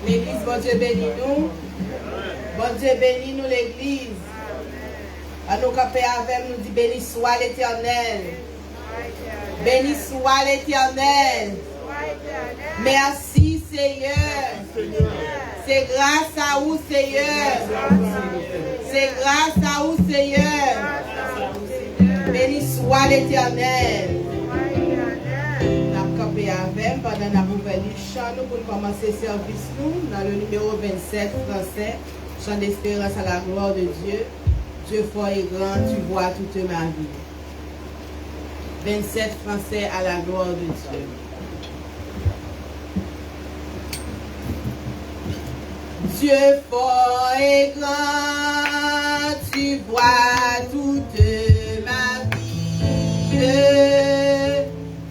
L'église, bon Dieu bénis nous. Bon Dieu bénis nous l'église. À nous camper avec nous dit béni soit l'Éternel. Béni soit l'Éternel. Merci Seigneur. C'est grâce à vous Seigneur. C'est grâce à vous Seigneur. Béni soit l'Éternel. Nous camper avec pendant la nouvelle chant nous pour commencer le service nous dans le numéro 27 français. Chant d'espérance à la gloire de Dieu. Dieu fort et grand, tu vois toute ma vie. 27 français à la gloire de Dieu. Dieu fort et grand, tu vois toute ma vie.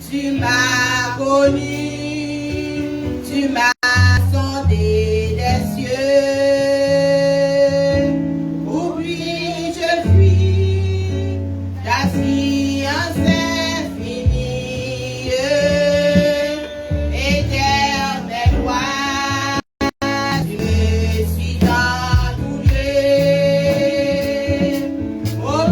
Tu m'as connu, tu m'as sondé des cieux. Oublie, je fuis, ta science infinie. Éternel roi, je suis dans tout lieu. Oh,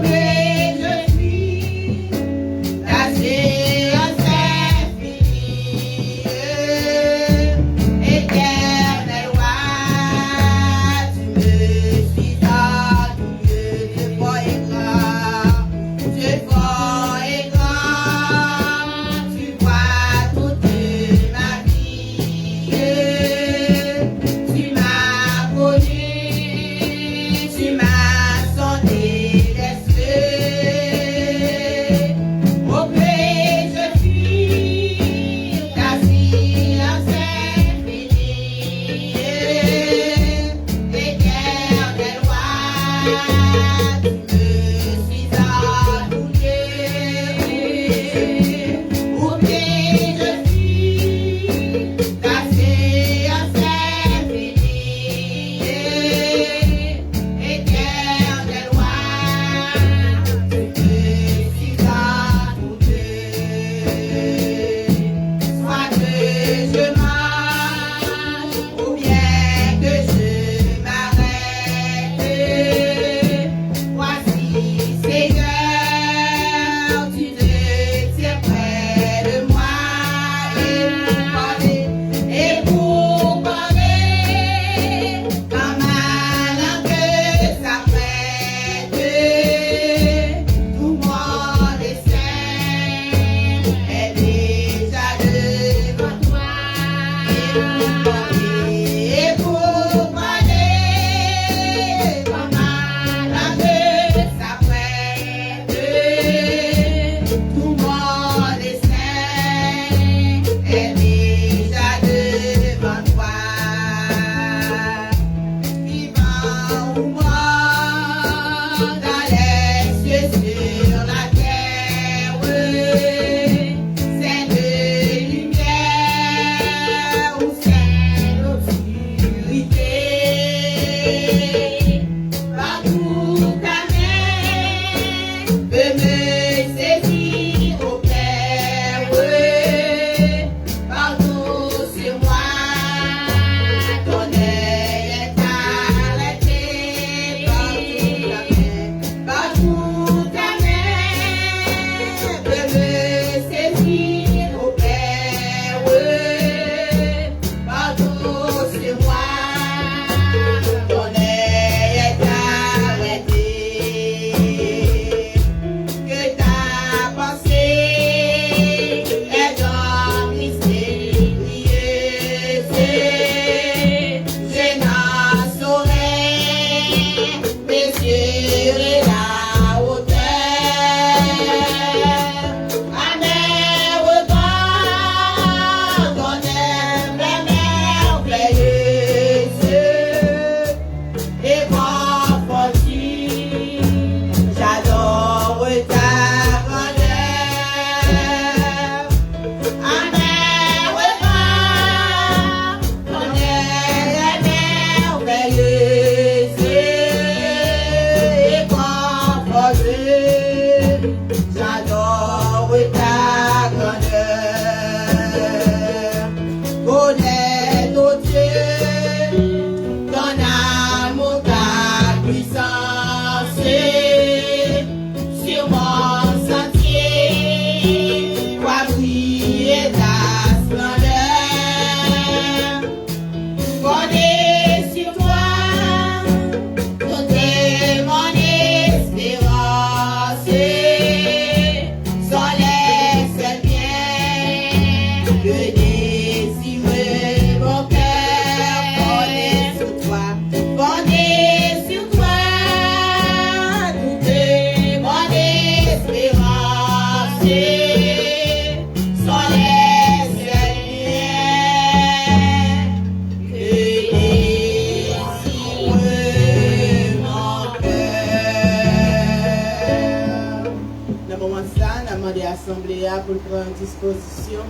l'Assemblée pour prendre disposition.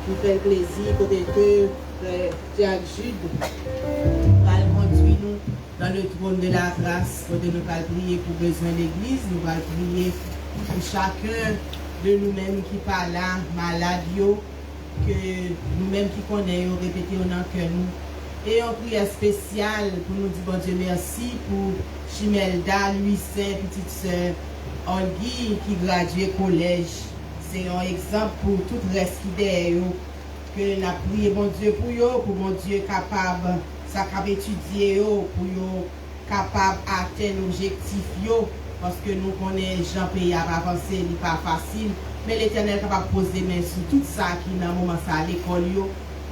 Qui fait plaisir, côté que Jacques Jude va conduire nous dans le trône de la grâce. Côté nous va prier pour besoin de l'Église, nous allons prier pour chacun de nous-mêmes qui parle là, malade, que nous-mêmes qui connaissons, répéter au nom que nous. Et une prière spéciale pour nous dire bon Dieu merci pour Chimelda, Louis Saint, petite sœur Olgui qui gradue collège. C'est un exemple pour tout le reste qui est derrière que nous avons prié bon Dieu pour bon Dieu capable, ça capable étudier, pour capable atteindre l'objectif, parce que nous connaissons Jean pays à avancer, ce n'est pas facile, mais l'Éternel est capable de poser main sur tout ça qui dans le moment ça à l'école,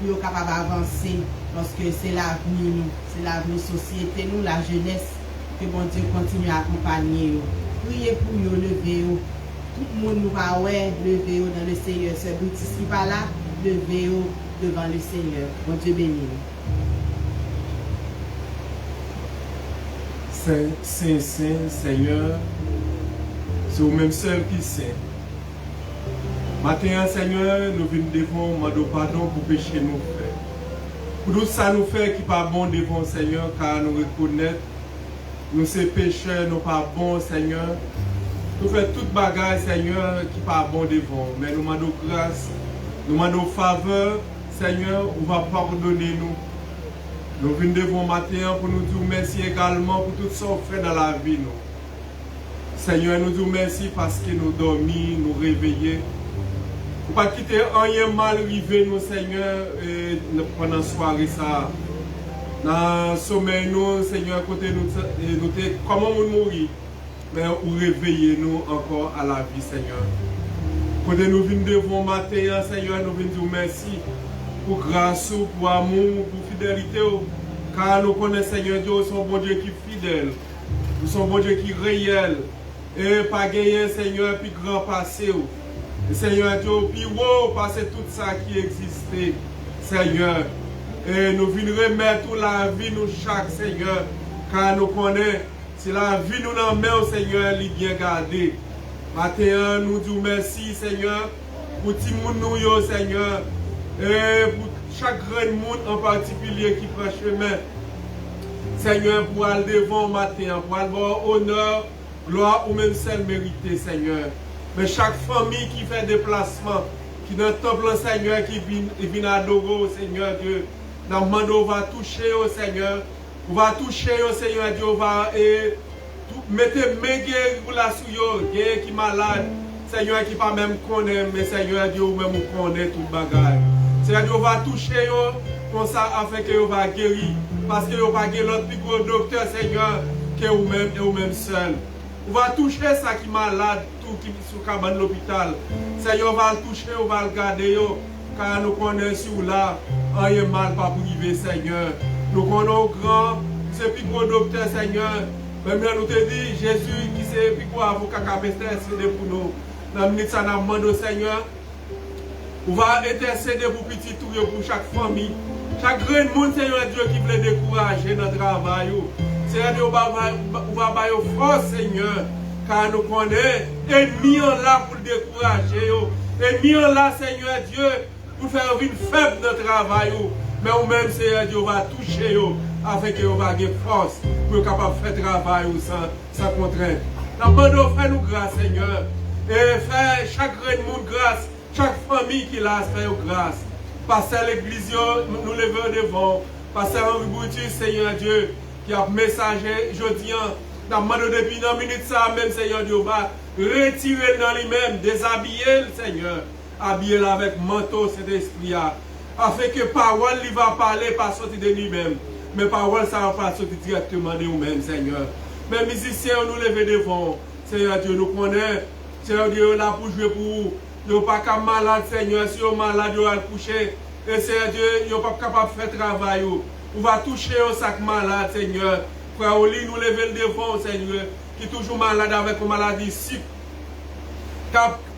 pour capable d'avancer, parce que c'est l'avenir, c'est l'avenir société, nous, la jeunesse, que bon Dieu continue à accompagner. Priez pour nous, levez-vous. Tout le monde nous va lever dans le Seigneur. Ce boutis qui va là, lever devant le Seigneur. Bon Dieu béni. Saint, Seigneur, c'est au même seul qui sait. Maintenant, Seigneur, nous venons devant demander pardon pour péché nous fait. Pour tout ça nous fait qui pas bon devant Seigneur, car nous reconnaissons, nous sommes pécheurs, nous pas bon Seigneur. Nous faisons toute bagarre, Seigneur, qui n'est pas bon devant. Mais nous demandons grâce, nous demandons faveur, Seigneur, on va pardonner nous. Nous venons devant matin pour nous dire merci également pour tout ce qu'on fait dans la vie. Nous. Seigneur, nous disons merci parce que nous dormons, nous réveillons. Pour ne pas quitter rien mal arrivé, nous, Seigneur, pendant la soirée. Ça. Dans le sommeil, nous, Seigneur, côté nous, comment nous mourir. Mais vous réveillez nous encore à la vie, Seigneur. Quand nous venons devant matin, Seigneur, nous venons dire merci pour grâce, pour amour, pour fidélité. Car nous connaissons, Seigneur Dieu, son bon Dieu qui est fidèle. Nous sommes bon Dieu qui est réel. Et pas gagner, Seigneur, puis grand passé. Et Seigneur Dieu, puis wow, passer tout ça qui existait, Seigneur. Et nous venons remettre la vie, nous, chaque Seigneur. Car nous connaissons. Si la vie nous en main, Seigneur, elle est bien gardée. Maintenant, nous disons merci, Seigneur, pour tout le monde, Seigneur, et pour chaque grand monde en particulier qui prend chemin. Seigneur, pour aller devant matin, pour avoir honneur, gloire ou même celle méritée, Seigneur. Mais chaque famille qui fait déplacement, qui dans le temple, Seigneur, qui vient adorer, Seigneur Dieu, dans le monde, on va toucher, au Seigneur. On va toucher au Seigneur Dieu, on va mettre mes pour la souillure, qui est malade, Seigneur qui pas même connaît, mais Seigneur Dieu, même connaît tout le bagage. Seigneur Dieu, on va toucher comme ça afin que vous va guérir, parce que vous va guérir l'autre plus gros docteur, Seigneur, que vous-même et vous-même seul. On va toucher ça qui est malade, tout qui est sur cabane de l'hôpital. Seigneur, on va le toucher, on va le garder, car nous connaissons là, rien mal pas privé, Seigneur. Nous connaissons grand, c'est plus gros docteur, Seigneur. Même nous te dit, Jésus qui c'est plus gros avocat qui a intercédé pour nous. Dans le minute, ça nous demande au Seigneur. On va intercéder pour petit tout, pour chaque famille. Chaque grand monde, Seigneur Dieu, qui veut décourager notre travail. Seigneur Dieu, on va avoir force, Seigneur. Car nous connaissons, ennemis là pour décourager. Ennemis là, Seigneur Dieu, pour faire une faible notre travail. Mais nous-mêmes, Seigneur Dieu, va toucher afin que vous ayez force pour être capable de faire travail sans contrainte. Nous demandons, fais-nous grâce, Seigneur. Et fais chaque monde grâce, chaque famille qui l'a fait grâce. Passez à l'église, nous levons devant. Passez à Henri Bouti, Seigneur Dieu, qui a messager aujourd'hui. Nous demandons depuis une minute, ça même, Seigneur Dieu, va retirer dans lui-même, déshabiller le Seigneur, habiller avec manteau cet esprit. Afin que parole lui va parler pas sortir de lui-même. Mais parole ça va pas sortir directement de nous-mêmes, Seigneur. Mais musiciens, nous lever devant. Seigneur Dieu, nous connaissons. Seigneur Dieu, là pour jouer pour vous. Vous n'êtes pas comme malade, Seigneur. Si vous êtes malade, vous allez coucher. Et Seigneur Dieu, vous n'êtes pas capable de faire travail. Vous va toucher au sac malade, Seigneur. Frère Oli, nous lever devant, Seigneur. Qui est toujours malade avec une maladie si.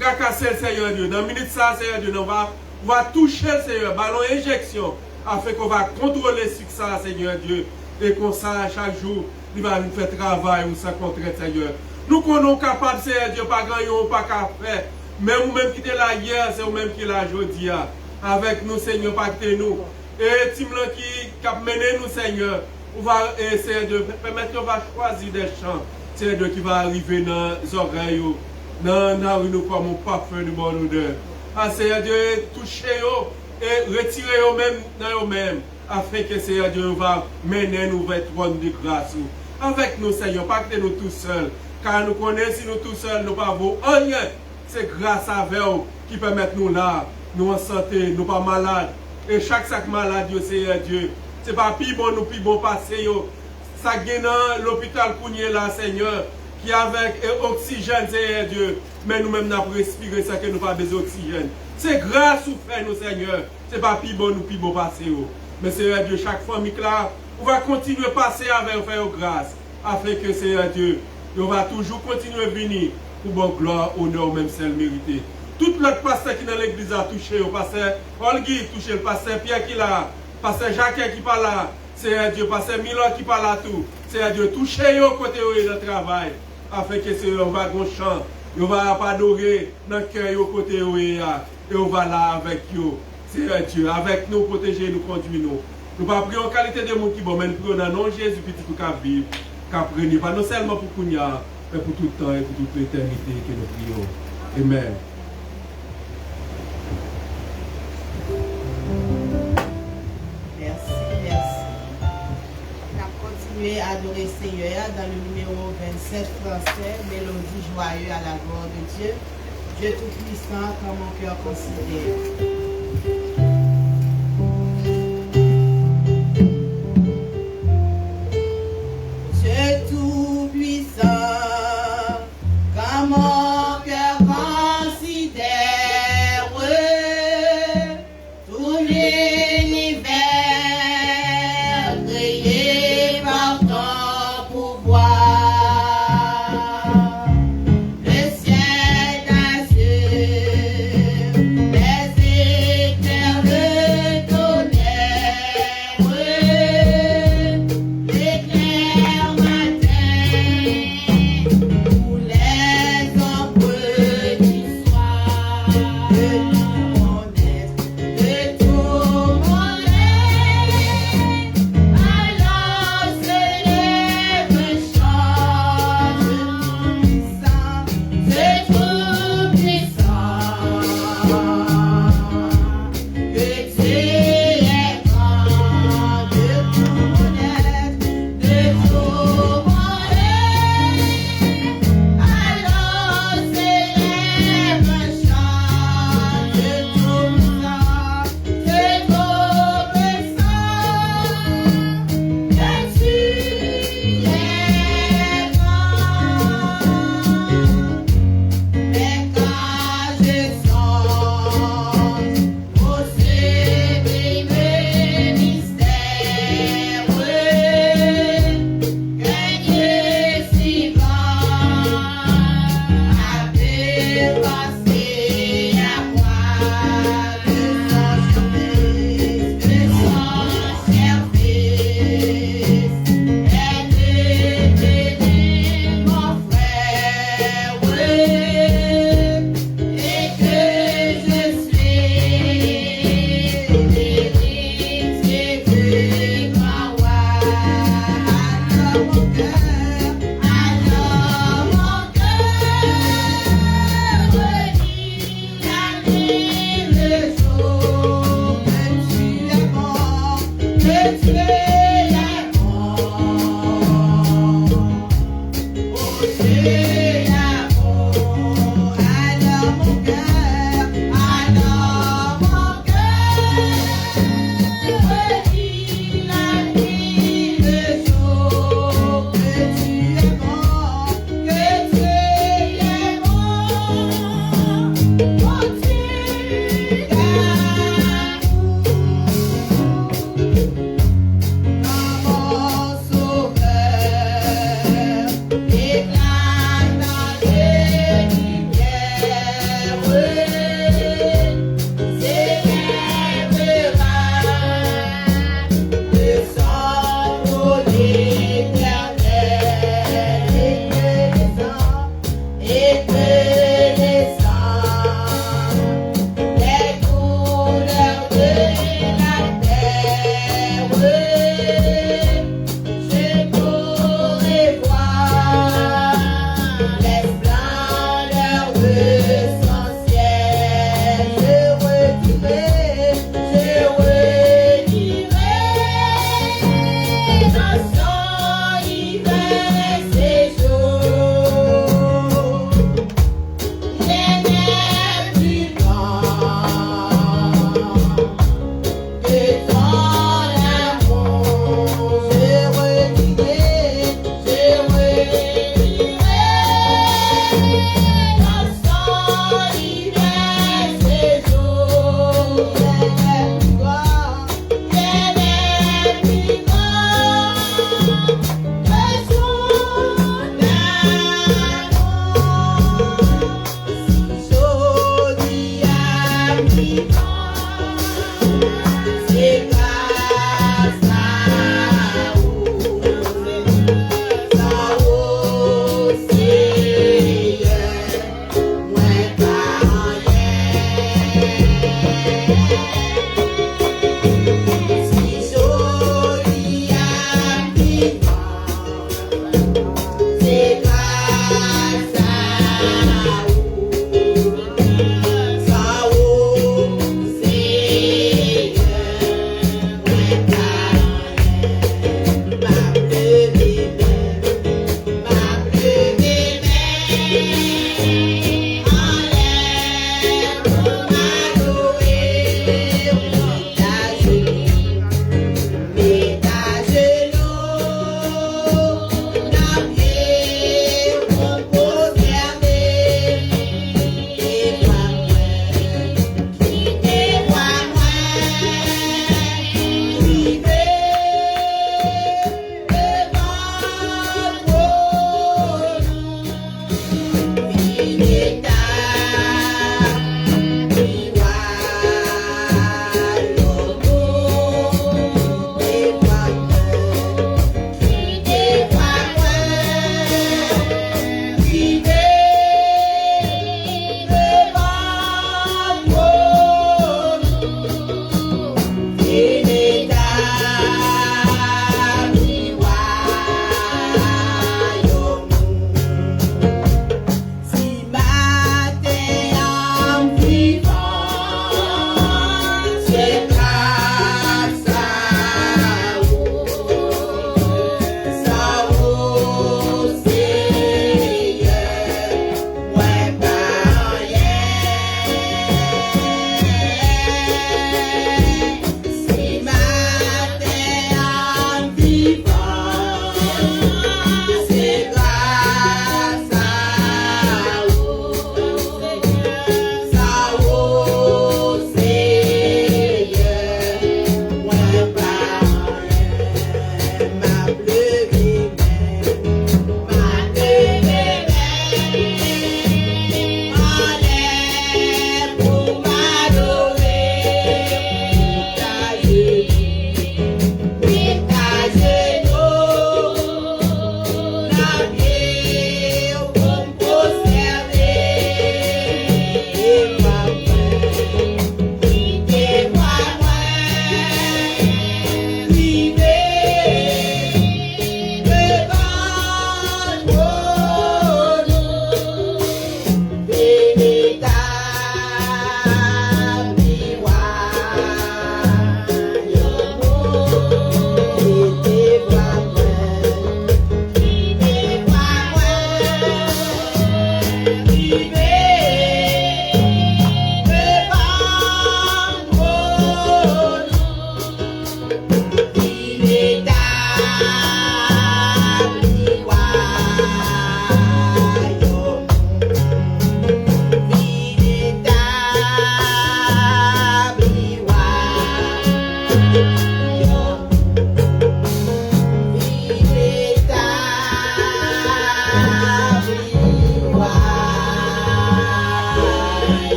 Tracasser, Seigneur Dieu. Dans une minute, ça, Seigneur Dieu, on va toucher, Seigneur, ballon injection, afin qu'on va contrôler ce que ça, Seigneur Dieu. Et qu'on ça, chaque jour, il va nous faire travail ou sans contrainte, Seigneur. Nous, qu'on est capable, Seigneur Dieu, pas grand chose, pas qu'à faire. Même vous-même qui était là hier, c'est vous-même qui est là aujourd'hui. Avec nous, Seigneur, pactez-nous. Et Timlan qui a mené nous, Seigneur, on va essayer de permettre qu'on va choisir des chants, Seigneur, qui va arriver dans les oreilles, dans nous comme un parfum de bonne odeur. Seigneur Dieu, toucher et retirer eux-mêmes dans eux-mêmes, afin que Seigneur Dieu va mener nous vers le trône de grâce. Avec nous, Seigneur, pactez-nous tout seuls, car nous connaissons nous tout seuls, nous n'avons rien. C'est grâce à vous qui permet nous là, nous en santé, nous pas malades. Et chaque sac malade, Seigneur Dieu, ce n'est pas plus bon, nous plus bon passer. Ça gagne dans l'hôpital Kounier là, Seigneur, qui avec oxygène, Seigneur Dieu. Mais nous-mêmes, nous avons respiré ça que nous n'avons pas besoin d'oxygène. C'est grâce au fait, nous, Seigneur. Ce n'est pas plus bon, nous plus bon passer. Mais Seigneur Dieu, chaque famille là, on va continuer à passer avec faire grâce. Afin que, Seigneur Dieu, on va toujours continuer à venir pour bonne gloire, honneur, même celle méritée. Tout l'autre pasteur qui est dans l'église a touché, le pasteur Olgui touché, le pasteur Pierre qui est là, le pasteur Jacques qui parle là, Seigneur Dieu, le pasteur Milan qui parle là tout. Seigneur Dieu, touchez au côté de le travail, afin que Seigneur, on va gon chant, on va adorer dans le cœur au côté et on va là avec eux. Seigneur Dieu, avec nous, protéger nous, conduire nous. Nous ne pas prier en qualité de monde qui bon, mais nous prions dans le nom de Jésus petit pour qu'à vivre, qu'à prendre, pas non seulement pour Kounia, mais pour tout le temps et pour toute l'éternité que nous prions. Amen. À adorer Seigneur dans le numéro 27 français, Mélodie joyeuse à la gloire de Dieu. Dieu Tout-Puissant, quand mon cœur considère. Les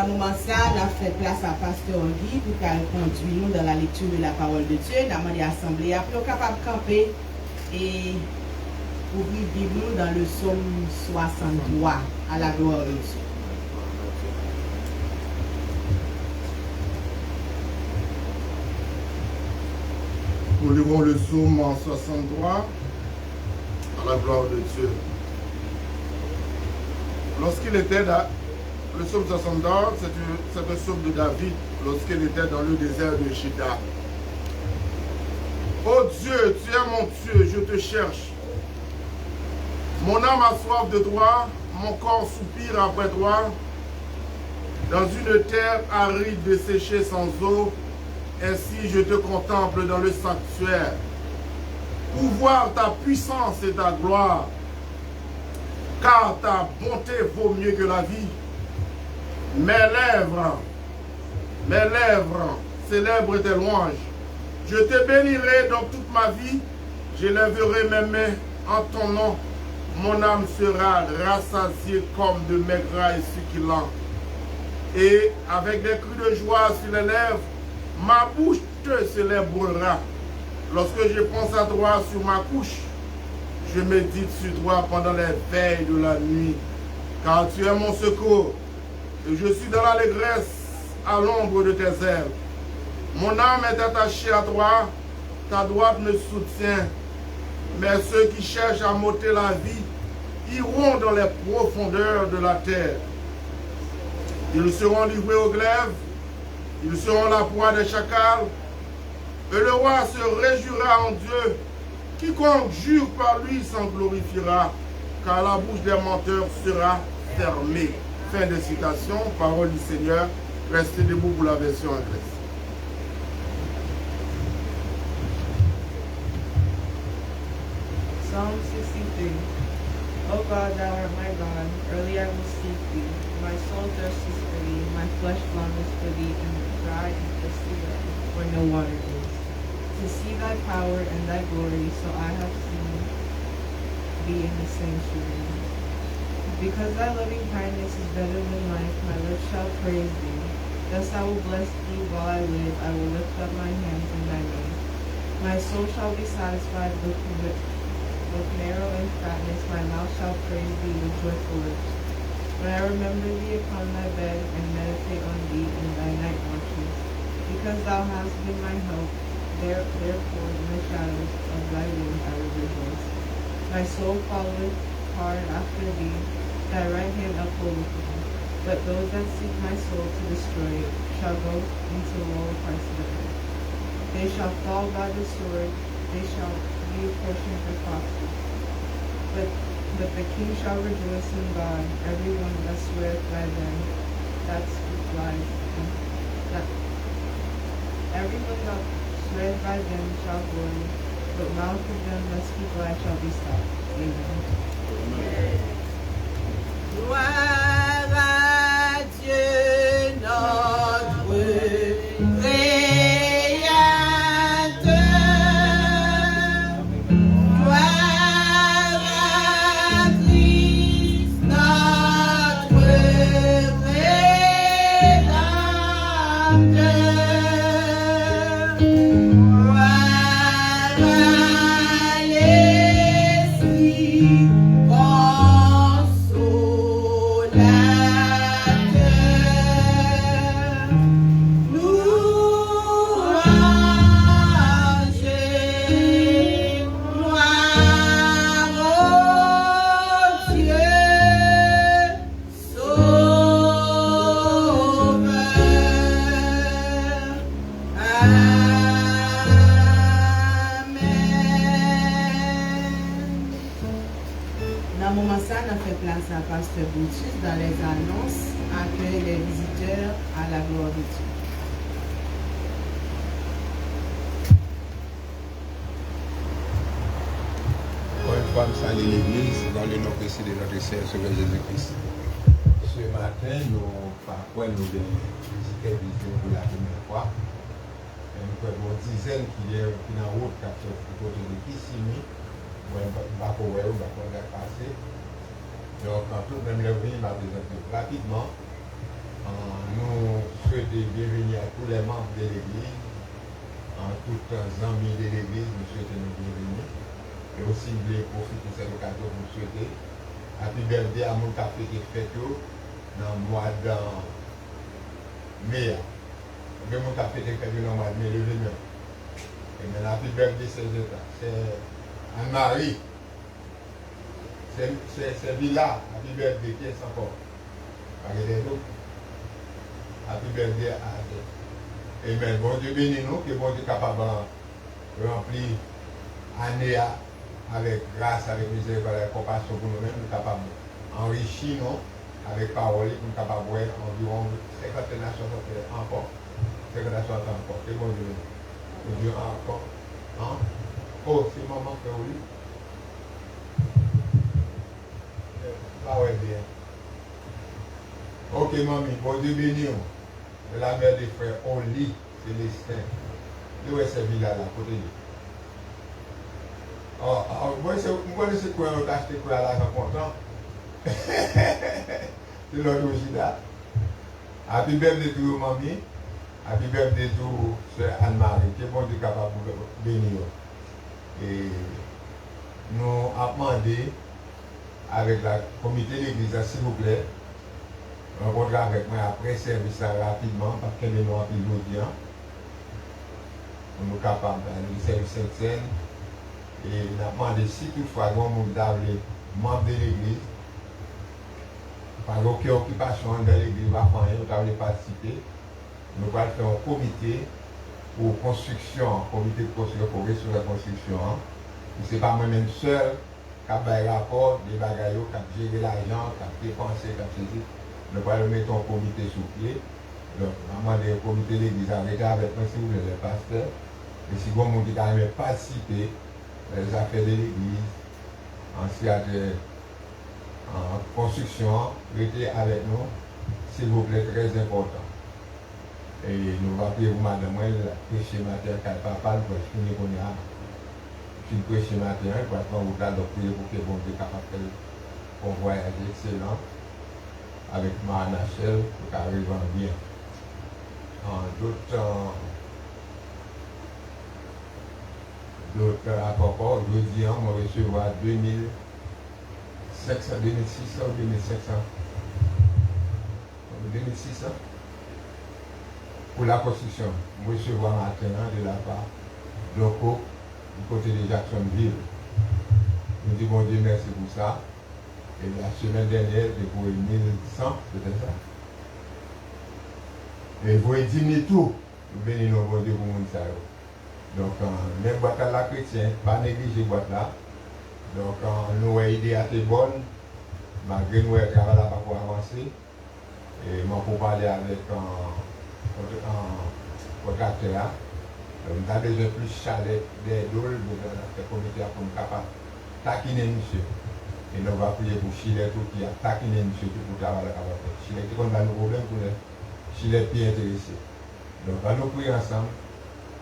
Dans le moment ça, on a fait place à Pasteur Guy pour qu'elle conduise nous dans la lecture de la parole de Dieu. On a demandé à l'Assemblée pour être capable de camper et ouvrir la Bible dans le psaume 63 à la gloire de Dieu. Nous lirons le psaume 63 à la gloire de Dieu. Lorsqu'il était dans le psaume 63, c'est un psaume de David lorsqu'il était dans le désert de Juda. Oh Dieu, tu es mon Dieu, je te cherche. Mon âme a soif de toi, mon corps soupire après toi. Dans une terre aride desséchée sans eau, ainsi je te contemple dans le sanctuaire, pour voir ta puissance et ta gloire, car ta bonté vaut mieux que la vie. Mes lèvres célèbrent tes louanges. Je te bénirai dans toute ma vie, j'élèverai mes mains en ton nom. Mon âme sera rassasiée comme de maigre et succulent. Et avec des cris de joie sur les lèvres, ma bouche te célébrera. Lorsque je pense à toi sur ma couche, je médite sur toi pendant les veilles de la nuit. Car tu es mon secours, et je suis dans l'allégresse à l'ombre de tes ailes. Mon âme est attachée à toi, ta droite me soutient. Mais ceux qui cherchent à m'ôter la vie iront dans les profondeurs de la terre. Ils seront livrés au glaive, ils seront la proie des chacals, et le roi se réjouira en Dieu. Quiconque jure par lui s'en glorifiera, car la bouche des menteurs sera fermée. Fin de citation, parole du Seigneur. Restez debout pour la version anglaise. Psalm 63. O God, thou art my God, early I will seek thee. My soul thirsts for thee, my flesh longeth for thee in the dry and thirsty land, where no water is, to see thy power and thy glory, so I have seen thee in the sanctuary. Because thy loving kindness is better than life, my lips shall praise thee. Thus I will bless thee while I live, I will lift up my hands in thy name. My soul shall be satisfied with marrow and fatness, my mouth shall praise thee with joyful lips. When I remember thee upon thy bed, and meditate on thee in thy night watches. Because thou hast been my help, therefore in the shadows of thy wings I will rejoice. My soul followeth hard after thee, thy right hand upholdeth me. But those that seek my soul to destroy it shall go into the lower parts of the earth. They shall fall by the sword, they shall be a portion for foxes. But the king shall rejoice in God, everyone that sweareth by them, that speak lies. Everyone that sweareth by them shall glory, but mouth of them that speak lies shall be stopped. Amen. Gloire à Dieu notre Pasteur Boutis dans les annonces, accueille les visiteurs à la gloire de Dieu. Encore une fois, nous saluons l'Église dans le nom précis de notre Seigneur Jésus-Christ. Ce matin, nous parcourons nos visiteurs pour la première fois. Et nous avons une dizaine qui est en route qui a fait du côté de Kissimi, où on va passer. Donc, en tout, même le vin va présenter rapidement. Nous souhaiter bienvenue à tous les membres de l'église, en tous les amis de l'église, nous souhaitons nous bienvenue. Et aussi, nous voulons profiter de cette occasion pour nous souhaiter happy birthday à mon café qui est fait dans le mois de mai. Mon café qui est fait dans le mois de mai, le 29. Et maintenant, happy birthday, c'est Anne-Marie. C'est Villa, happy birthday, qui est encore. Regardez-nous. Happy birthday à elle. Amen. Bon Dieu bénis nous, que bon Dieu est capable de remplir l'année avec grâce, avec miséricorde, avec compassion pour nous-mêmes, nous sommes capables d'enrichir nous avec parole, nous sommes capables de voir environ 50 nations encore. 50 nations encore. Que bon Dieu. Bon Dieu encore. Hein? Oh, c'est maman que oui. Ah ouais, bien. Ok, mamie, bon Dieu béni. La mère des frères, on lit Célestin. Où est cette villa là, côté de moi, c'est quoi, on a acheté quoi là, content. C'est l'autre aussi là. Happy birthday to you, mamie. Happy birthday to Sœur Anne-Marie. Que bon Dieu capable de bénir. Et nous avons demandé avec la comité de l'église, s'il vous plaît, rencontrer avec moi après service rapidement, parce que nous avons pu nous sommes capables d'aller au service Sainte-Seine. Et nous avons demandé si toutefois nous avons membre de l'église, par aucune occupation de l'église, nous avons participer. Nous allons faire un comité pour construction, comité de construction, pour réussir la construction. Ce n'est pas moi-même seul qui a fait rapport, des bagailles, qui a géré l'argent, qui a dépensé, qui a saisi. Nous allons mettre un comité sous pied. Donc, nous avons demandé au comité de l'église avec moi, si vous voulez, le pasteur. Et si vous voulez quand même participer les affaires de l'église, en construction, restez avec nous, s'il vous plaît, très important. Et nous allons prier pour madame, prêcher matin, car papa, nous allons finir qu'on a. Je suis prêché matin, pour vous allons prier pour que bon Dieu capable de faire un voyage excellent avec ma Nachel pour qu'elle arrive bien. D'autres accords, jeudi, on va recevoir 2600, 2600 ou 2500. 2600 pour la construction. On va recevoir maintenant de la part de l'OCO du côté de Jacksonville. Nous disons bon Dieu merci pour ça. Et la semaine dernière, j'ai voué 1100, peut-être ça. Et vous avez dit tout, vous bénissez nos bon Dieu pour mon ça. Donc, même boîte à la chrétien, pas négliger boîte là. Donc, nous avons idée à tes bonnes, malgré nous, le travail là pas pour avancer. Et moi, pour parler avec un contracteur, nous avons besoin de plus de chalet, des dôles, de comité pour nous capables de taquiner monsieur. Et nous allons prier pour Chile tout qui a taquiné monsieur pour travailler avec Chile qui a un problème pour Chile est bien intéressé. Donc, à nous prier ensemble,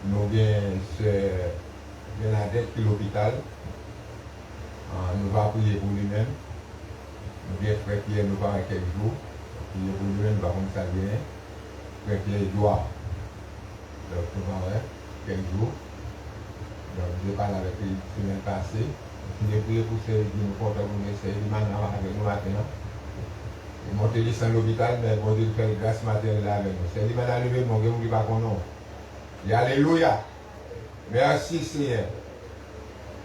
nous avons Bernadette qui est l'hôpital. Nous allons prier pour lui-même. Nous avons frère Pierre nous parler quelques jours. Prier pour lui-même, nous allons ça bien. Frère Pierre Edouard. Donc, nous allons quelques jours. Donc, je parle avec lui la semaine passée. Je prie pour ceux qui nous portent pour nous essayer de avec nous maintenant. Ils m'ont dit sans l'hôpital, mais bon Dieu fait grâce matérielle là avec nous. C'est lui maintenant levé, mon Dieu, vous ne pas qu'on a. Alléluia. Merci Seigneur.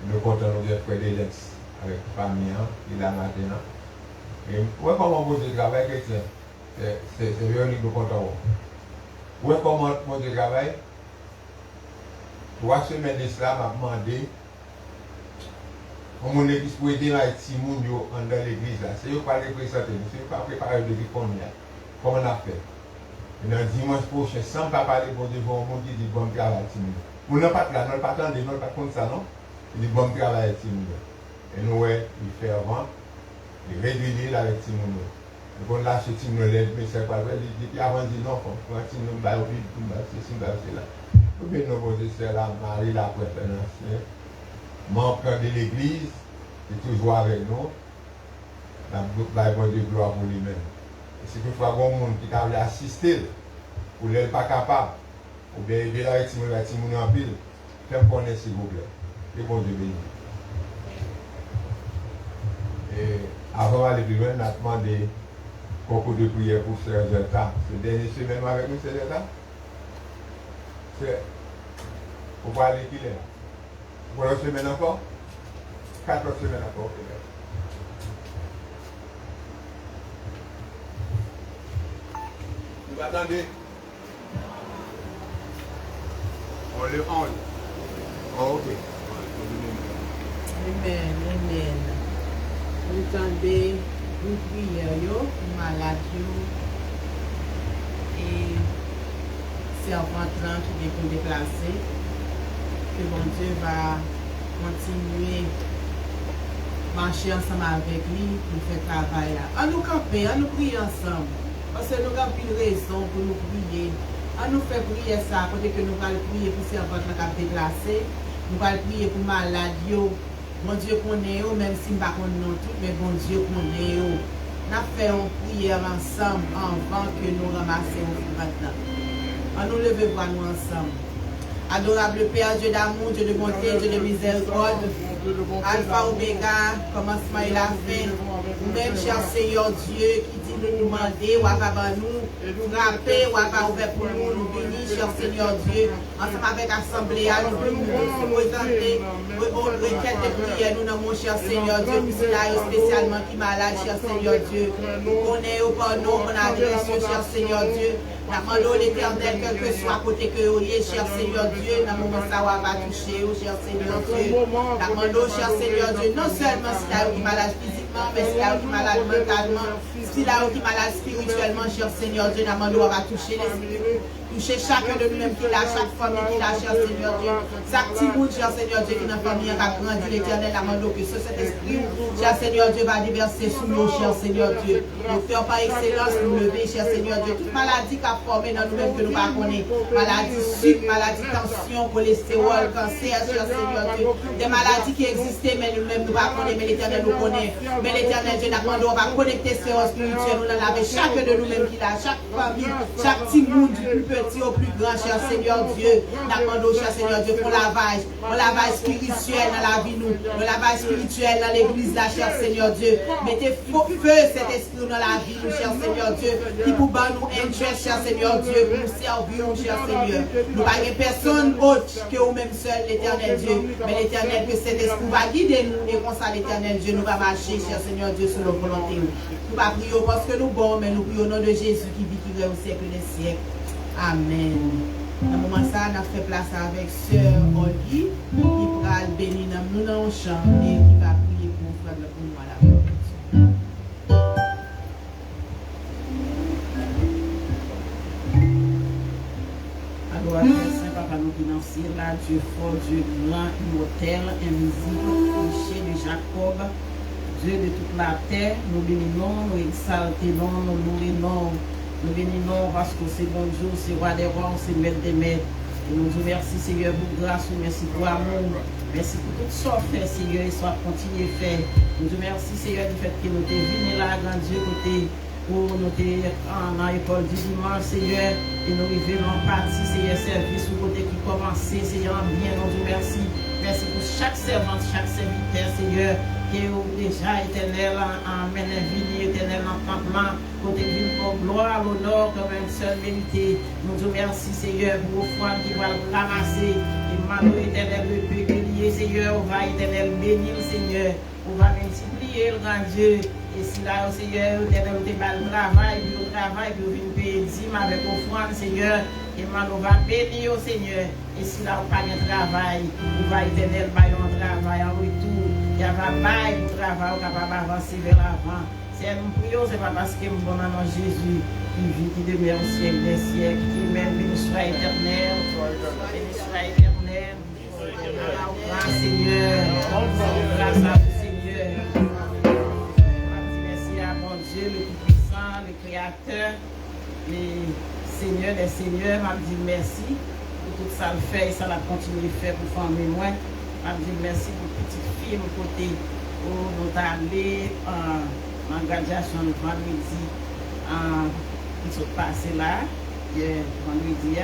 Nous comptons nous faire frère d'Elex avec la famille, il est là maintenant. Et où est comment mon Dieu travaille chrétien? C'est Véronique nous comptons. Où est comment mon Dieu travaille? 3 semaines d'islam a demandé. On m'a dit pour aider les petits gens dans l'église. C'est eux qui vont représenter, c'est eux qui vont préparer le réforme. Comment on a fait? Et dans le dimanche prochain, sans pas parler pour Dieu, on dit bon travail. Nous n'avons pas là, nous n'avons pas attendu, nous n'avons pas contre ça, non? Il dit bon travail. Et nous, il fait avant, il réduit avec Timon. Donc on lâche Timon, mais c'est pas vrai. Il dit avant, il dit non, on va Timon, c'est là. Nous venons de dire, la Marie, la préférence. Membre de l'église, qui est toujours avec nous, la bon Dieu gloire pour lui-même. Et si toutefois, il y a un monde qui t'a assister, Ou l'elle pas capable. Ou bien il est avec Timoun en pile. Faites connaître s'il vous plaît. Et bon Dieu béni. Et avant d'aller plus loin, on a demandé beaucoup de prières pour Sœur Zeta. C'est la dernière semaine avec nous, Sœur Zeta? Vous parlez qu'il est là? Pour une semaine encore? 4 semaines encore. Vous attendez? On le 11. Oh, ok. Amen, amen. Nous tendez une prière, malade, et servante qui est pour déplacer. Que bon Dieu va continuer à marcher ensemble avec lui pour faire travail là. On nous camper, on nous prier ensemble. Parce que nous avons plus de raison pour nous prier. On nous fait prier ça, côté que nous allons prier pour servante qui est déplacée. Nous allons prier pour malade. Bon Dieu connaît, même si nous ne connaissons pas tout, mais bon Dieu connaît. Nous faisons prière ensemble avant que nous ramassions maintenant. On nous lève voir nous ensemble. Adorable Père, Dieu d'amour, Dieu de bonté, Dieu de miséricorde, Alpha, Oméga, commencement et la fin. Nous-mêmes, cher Seigneur Dieu, qui dit nous demander, ou à nous, frapper, ou à ouvrir pour nous, nous bénir, cher Seigneur Dieu, ensemble avec l'Assemblée, nous présenter requête de prière, nous nommons, cher Seigneur Dieu, puis c'est là spécialement qui malade, cher Seigneur Dieu. Nous connaissons par nous, mon adresse, cher Seigneur Dieu. Nous demandons l'Éternel, quel que soit côté que vous êtes, cher Seigneur Dieu, dans le moment où ça va toucher, cher Seigneur Dieu. Nous demandons, cher Seigneur Dieu, non seulement si là qui est malade physiquement, mais si là qui est malade mentalement, si là qui est malade spirituellement, cher Seigneur Dieu, nous demandons on va toucher l'esprit. Toucher chacun de nous-mêmes qui l'a, chaque famille qui l'a, cher Seigneur Dieu. Chaque petit monde, cher Seigneur Dieu, qui dans la famille a grandi l'Éternel, nous demandons que cet esprit, cher Seigneur Dieu, va déverser sous nous, cher Seigneur Dieu. Nous faisons par excellence nous lever, cher Seigneur Dieu. Toute maladie qu'a formé dans nous-mêmes que nous ne connaissons pas. Maladie sucre, maladie tension, cholestérol, cancer, cher Seigneur Dieu. Des maladies qui existaient, mais nous-mêmes nous ne connaissons pas, mais l'Éternel nous connaît. Mais l'Éternel Dieu, nous demandons, on va connecter ces spirituels, nous en avons chacun de nous-mêmes qui l'a, chaque famille, chaque petit monde, du plus petit au plus grand, cher Seigneur Dieu. Nous demandons, cher Seigneur Dieu, pour lavage spirituel dans la vie, nous, le lavage spirituel dans l'église, là, cher Seigneur Dieu. Mettez feu cet esprit dans la vie, nous, cher Seigneur Dieu, qui pour nous intéresse, cher Seigneur Dieu, pour nous servir, cher Seigneur. Nous n'avons personne autre que nous-mêmes seuls, l'Éternel Dieu. Mais l'Éternel, que cet esprit va guider nous, et comme ça, l'Éternel Dieu, nous va marcher, cher Seigneur Dieu, sur nos volontés. Nous ne prions pas parce que nous bons, mais nous prions au nom de Jésus qui vit, qui règne au siècle des siècles. Amen. Dans ce moment ça, on a fait place avec Sœur Olgi, qui va bénir nous dans le chant et qui va prier pour frère pour nous à la fin. Alors, Saint Papa, nous financiers là, Dieu fort, Dieu grand, immortel, invisible, péché de Jacob, Dieu de toute la terre, nous bénissons, nous exaltons, nous louons. Nous bénissons parce que c'est bon Dieu, c'est roi des rois, c'est maître des maîtres. Et nous disons merci Seigneur pour grâce, merci pour amour, merci pour tout ce fait Seigneur et soit continué à faire. Nous disons merci Seigneur du fait que nous sommes venus là, grand Dieu, côté pour nous dans l'école du dimanche Seigneur, et nous arrivons en partie Seigneur, service au côté qui commence Seigneur, bien nous disons merci. Merci pour chaque servante, chaque serviteur Seigneur, qui est déjà éternel en venir éternel en campement, côté d'une gloire, l'honneur, comme un seul mérité. Nous disons merci Seigneur pour vos foi qui va ramasser. Et maintenant éternel, le peu lié Seigneur, on va éternel bénir Seigneur, on va multiplier le grand Dieu. Et si là Seigneur, éternel, on te bat le travail, puis on vient payer dîme avec offrande Seigneur. Et maintenant on va bénir au Seigneur. Et si là on pas de travail, on va éternel bailler un travail en retour. Il y a un bail de travail, on est capable d'avancer vers l'avant. C'est nous prions, ce n'est pas parce que nous sommes dans Jésus qui vit, qui demeure au siècle des siècles, qui même béni soit éternel, béni soit éternel. Grâce Seigneur, grâce à vous Seigneur. Merci à mon Dieu, le Tout-Puissant, le Créateur, les Seigneurs, les Seigneurs, m'a dit merci pour tout ça le fait et ça l'a continué de faire pour faire moi. M'a dit merci pour petite fille, mon côté, où nous allons aller en graduation le vendredi, qui se passe là. vendredi,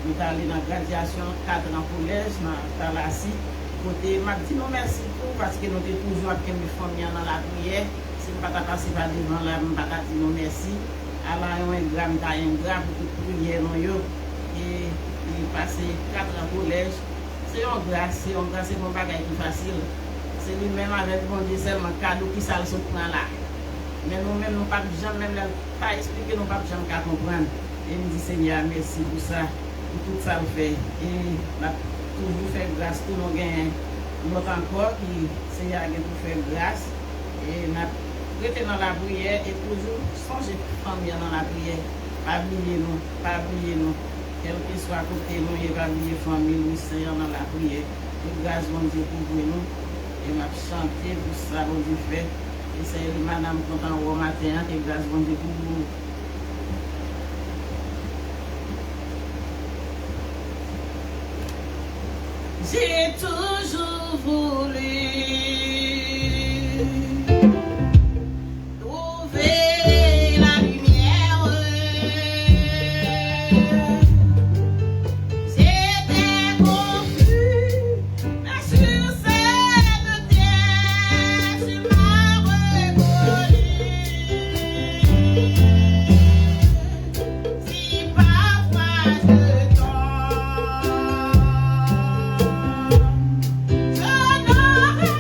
nous sommes allés dans la graduation 4 ans collège, dans la CI. Côté, m'a dit non merci tout parce que nous sommes toujours avec mes familles dans la prière. Si nous ne pas passer par devant là, nous ne pas dire non merci. Alors, un gramme, pour toute prière, et il passe 4 ans collège. C'est un grâce, c'est un bagage qui facile. C'est lui-même avec mon Dieu seulement cadeau qui ça se prend là. Mais nous-mêmes, nous ne pouvons jamais pas expliquer, nous ne pouvons jamais comprendre. Et il me dit Seigneur, merci pour ça, pour tout ça le fait. Et nous toujours fait grâce, tout nous gagnons. Notre encore qui Seigneur a pour faire grâce. Et nous rester dans la prière et toujours changer famille dans la prière. Pas oublier nous, pas oublier nous. Quel que soit à côté nous, et pas oublier famille, nous Seigneur dans la prière. Toute grâce, mon Dieu, pour nous. Et m'a chanté pour ça, mon Dieu fait. Et c'est madame content au matin, et grâce, mon Dieu, pour vous. J'ai toujours voulu trouver la lumière. J'étais confus, mais sur cette terre, tu m'as reconnu. Si parfois je tombe, je n'aurai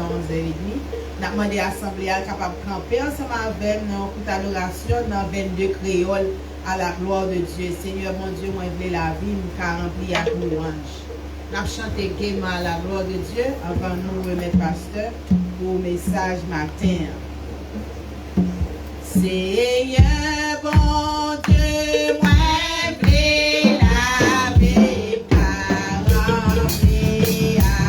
11h30. Nous avons demandé à l'Assemblée capable de camper ensemble avec nous pour l'adoration dans 22 créoles à la gloire de Dieu. Seigneur, mon Dieu, moi, je veux la vie, nous rempli à louange. Nous avons chanté gaiement à la gloire de Dieu avant nous remettre pasteur pour le message matin. Seigneur, bon Dieu, moi, je veux la vie, rempli à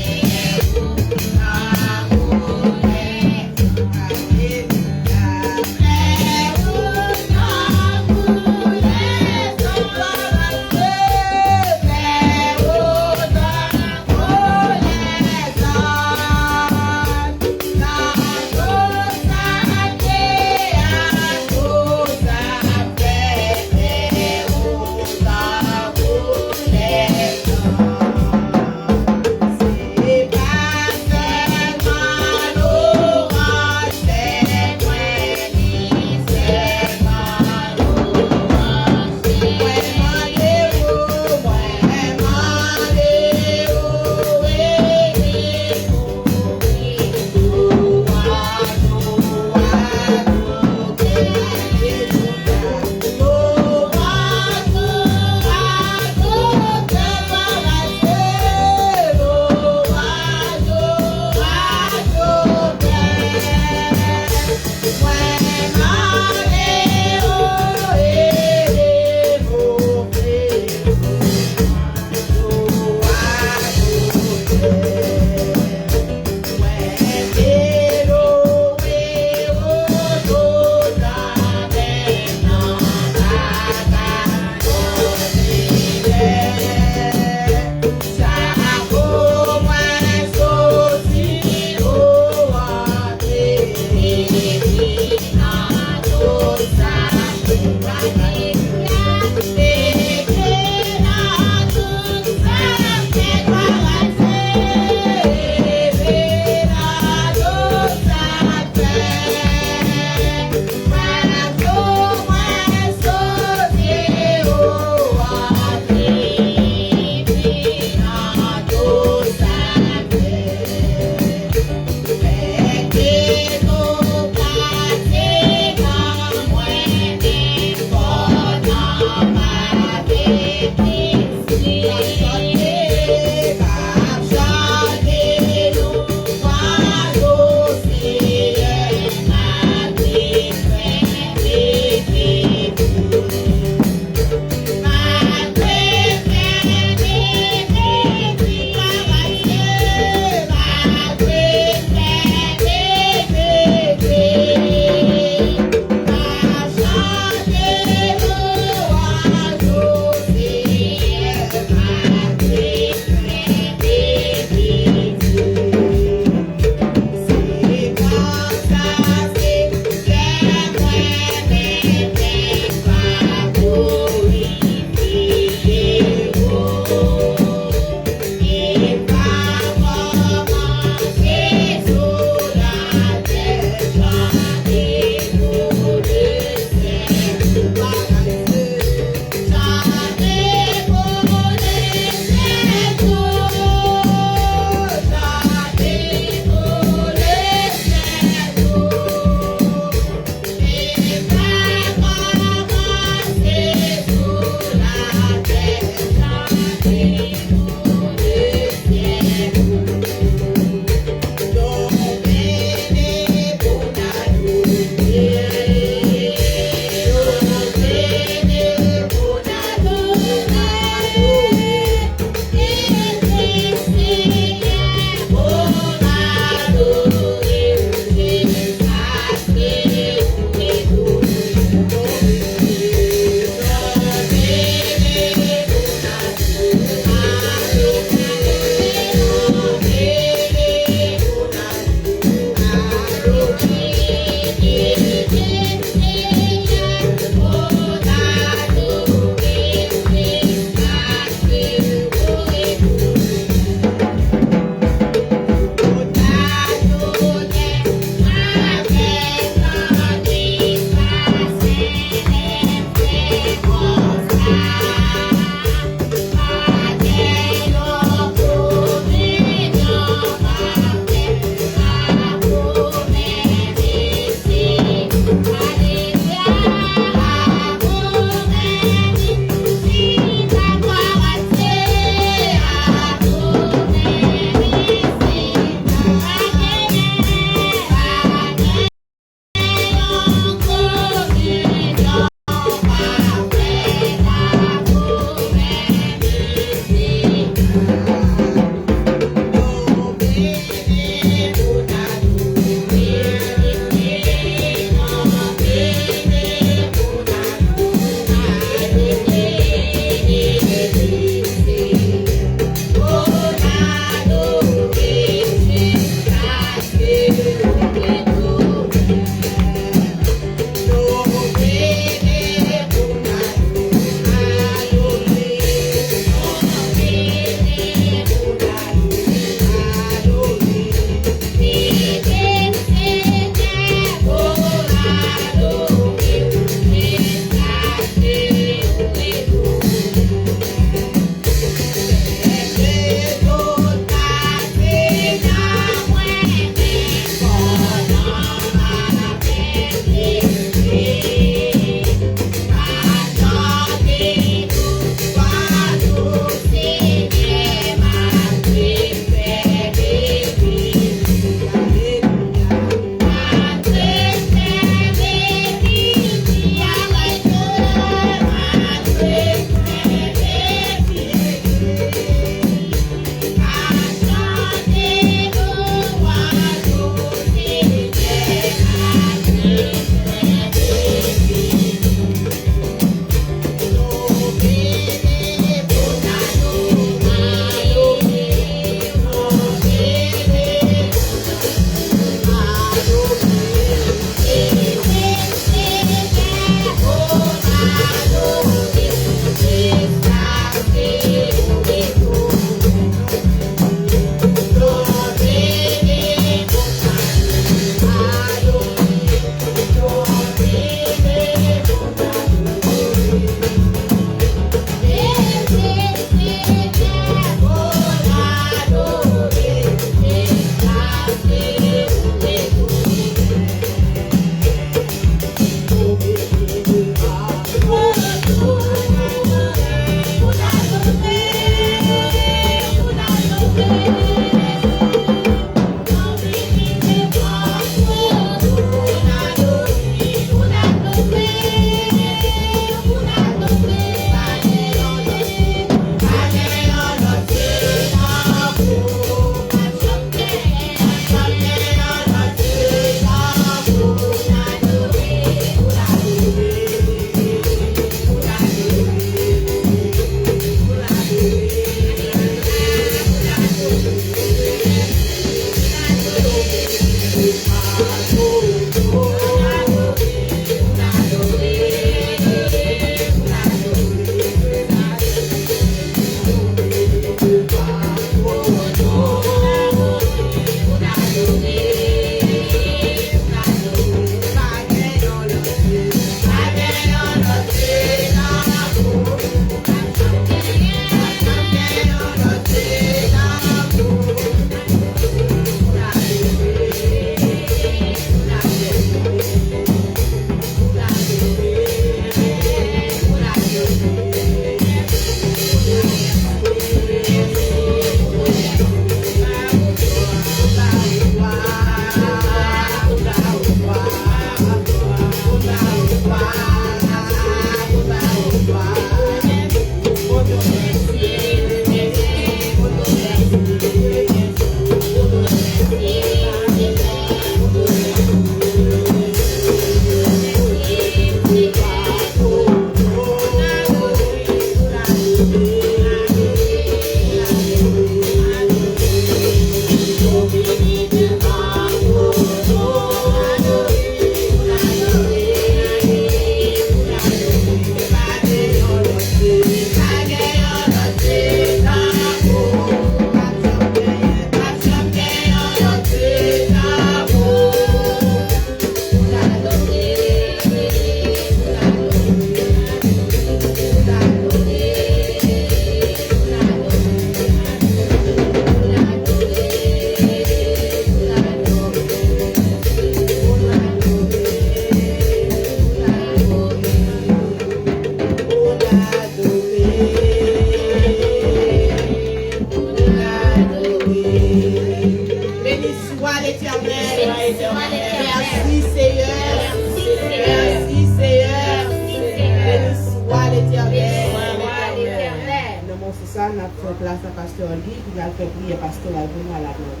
là, nous avons fait place à Pasteur Guy, puis nous avons fait prière pastorale pour nous à la gloire.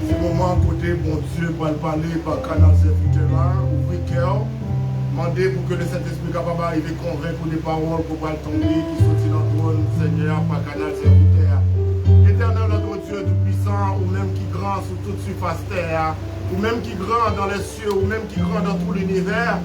Ce moment à côté, bon Dieu, pour le parler par canal serviteur là, ouvrir cœur, demander pour que le Saint-Esprit capable d'arriver convaincre des paroles pour pas tomber, qui sortent dans le trône, Seigneur, par canal serviteur. Éternel notre Dieu tout-puissant, ou même qui grand sur toute surface terre, ou même qui grand dans les cieux, ou même qui grand dans tout l'univers,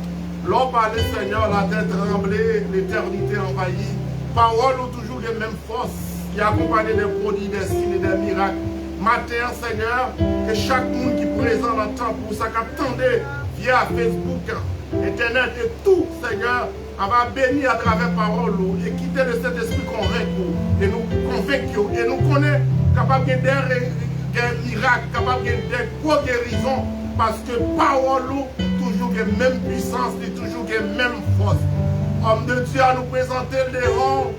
l'on parlait, Seigneur, la tête tremblée, l'éternité envahie. Parole ou toujours les mêmes forces, qui accompagnent des prodiges, des signes et des miracles. Matin, Seigneur, que chaque monde qui est présent dans le temps pour ça qu'attendait via Facebook, Internet et tout, Seigneur, on va bénir à travers parole et quitter le Saint-Esprit convaincre et nous convaincre et nous connaître capable de des miracles, capable de des gros guérisons parce que parole toujours la même puissance et toujours la même force. Homme de Dieu à nous présenter le démon,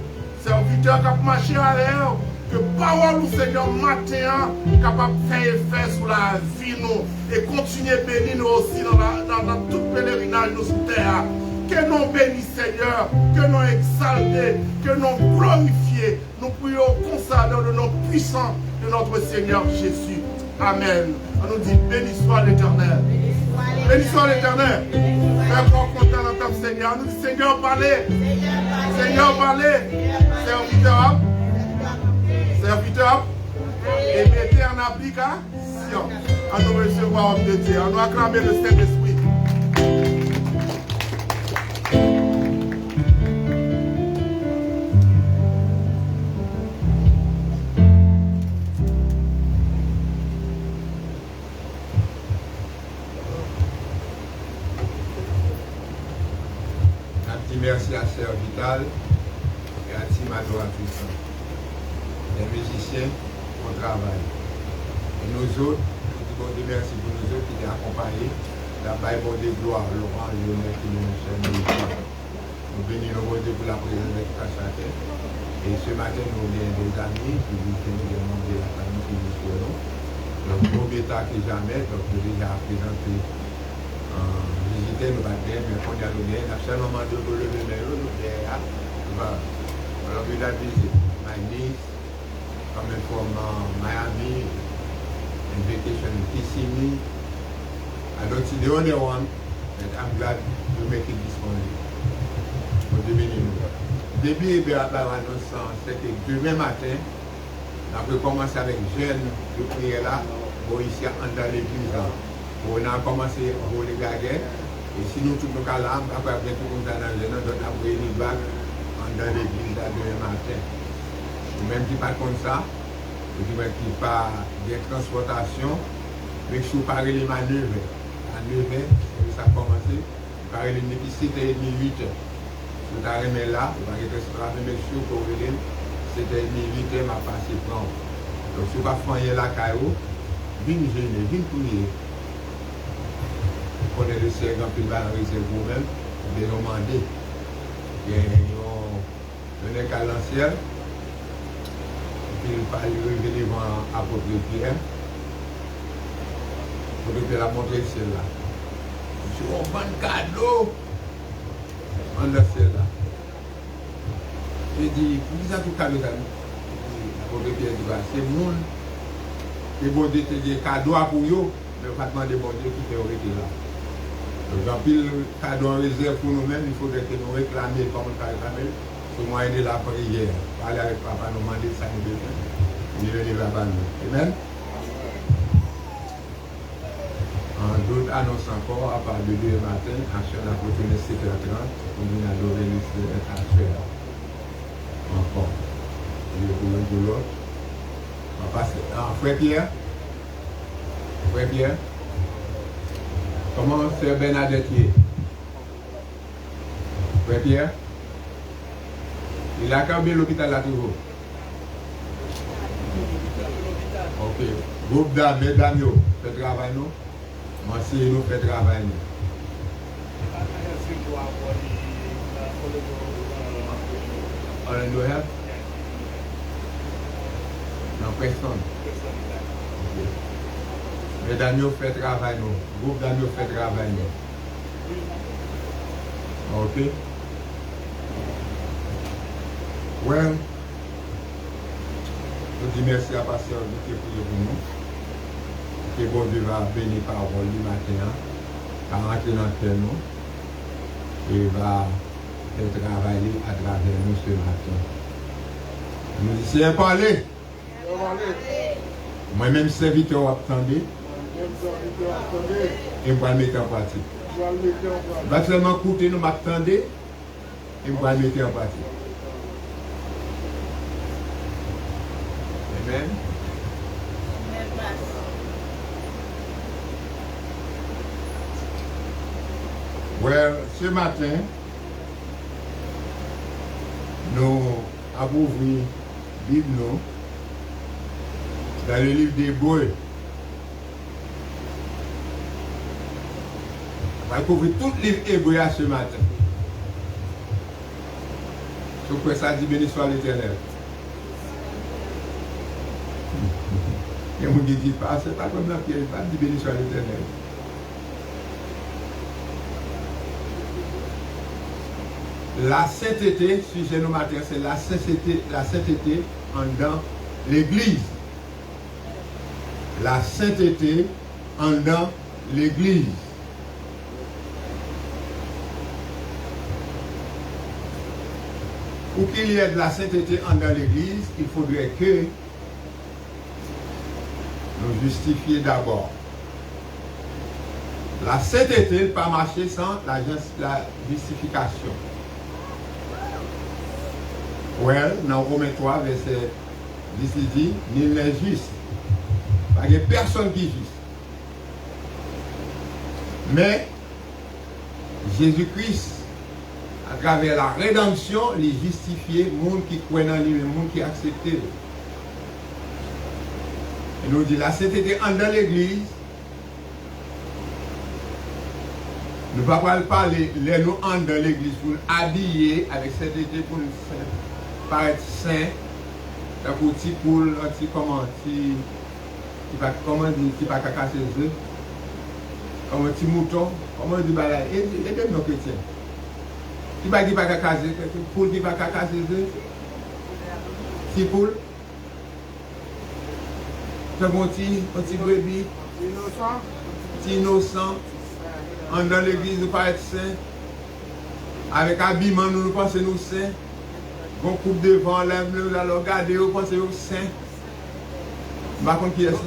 serviteur qui a marché à l'air. Que parole du Seigneur matin capable de faire effet sur la vie nous et continuer à bénir nous aussi dans tout pèlerinage nous sur terre. Que nous bénissons Seigneur, que nous exaltés, que nous glorifiés. Nous prions comme ça dans le nom puissant de notre Seigneur Jésus. Amen. On nous dit béni soit l'Éternel. Béni soit l'Éternel. Fais encore content dans notre Seigneur. On nous dit Seigneur parlez. Seigneur parlez. Serviteur. Serviteur, et mettez en application à nous recevoir homme de Dieu, à nous acclamer le Saint-Esprit. Un petit merci à Sœur Vital et à Team Adoratrice. Les musiciens au travail. Et nous autres, nous disons des merci pour nous autres qui nous accompagnés. La Bible de gloire, Laurent, Lionel, qui nous enseigne. Nous bénissons le Dieu pour la présence de Kachate. Et ce matin, nous avons des amis qui nous viennent de demander la famille qui nous suit nous. Donc, nous bêta que jamais, donc nous déjà présenté, visiter nos bagages, mais qu'on y a donné, nous avons seulement de lever les mains, nous avons alors, we have visit my niece coming from Miami on vacation in Kissimmee. I don't see the only one, but I'm glad to make it this morning. Début, c'est que demain matin, on peut commencer avec jeunes de prière là, pour ici dans l'église. On a commencé pour les gaguets, et si nous tous nos calmes, après tout le monde dans le jeune, on a pris les bagues dans l'église demain matin. Même qui pas comme ça, ou qui pas des transportations, mais qui pas les manœuvres. À 9h, ça a commencé, par les 7h30, 8h. Vous avez là, vous avez travaillé, mais sûr pour vous, 7h30, 8h, m'a passé prendre. Donc, si vous ne faites pas la caillou, venez gêner, venez prier. Vous connaissez le Seigneur qui va réaliser vous-même, vous devez demander. Vous venez à l'ancien. Il va arriver devant l'apôtre Pierre. Pour que la montrer celle-là. Je suis un bon cadeau. On a celle-là. J'ai dit, pour qui ça tout cadeau ça? L'apôtre Pierre dit, c'est le monde. Et bon Dieu te dit cadeau pour eux, mais pas demander bon Dieu qui fait arrêter là. Donc, dans le cadeau en réserve pour nous-mêmes, il faudrait que nous réclamions comme on réclame. Pour moyen de la prière, parler avec papa, nous demander ça nous besoin. Il est venu là-bas nous. Amen. D'autres annoncent encore à part de 2 matin, action la prochaine 7h30, pour nous adorer le Seigneur à faire. Encore. Il est pour de l'autre. On va passer. Frère Pierre. Frère Pierre. Comment Sœur Bernadette est? Frère Pierre. Il a cambié l'hôpital là toujours. Ok. Groupe d'âmes, mesdames, fait travail nous. Moi aussi, nous fait travail nous. Orlando Health? Non, personne. Ok. Mesdames, fait travail nous. Groupe d'âmes fait travail nous. Ok. Well, je dis merci à Pasteur qui est pour nous. Que bon Dieu va bénir parole du matin, va rentrer dans le cœur nous et va travailler à travers nous ce matin. Nous musiciens parler. Moi-même serviteur attendez. Et je vais le mettre en pratique. Je vais seulement écouter, nous m'attendez et je vais le mettre en pratique. Amen. Well, ce matin, nous avons ouvert la Bible dans le livre d'Hébreux. On va couvrir tout le livre hébreu ce matin. Sauf que ça dit béni soit l'Éternel. Et on ne dit pas, c'est pas comme la pierre, pas dit béni soit l'Éternel. La sainteté, sujet nos matins, c'est la sainteté en dans l'Église. La sainteté en dans l'Église. Pour qu'il y ait de la sainteté en dans l'Église, il faudrait que nous justifions d'abord. La sainteté ne peut pas marcher sans la justification. Ouais, dans Romains 3, verset 10, il dit, nul n'est juste. Il n'y a personne qui est juste. Mais Jésus-Christ, à travers la rédemption, les justifié, le monde qui croit en lui, le monde qui accepte. Et nous dit la sainteté en dans l'Église. Nous ne pouvons pas parler, les nous en dans l'Église pour nous habiller avec sainteté pour nous paraître saint. Un petit poule, un petit comment, comment dire, qui va casser les œufs. Comme un petit mouton, comment on dit, et de nos chrétiens. Qui va casser, poule qui va casser les œufs. Petit poule. C'est un petit brebis. Petit innocent. En dans l'église, nous ne pas être saints. Avec habillement, nous pensons nous saints. Bon coupe devant, nous allons regarder, nous pensons nous saints. Je ne sais pas qui est ça.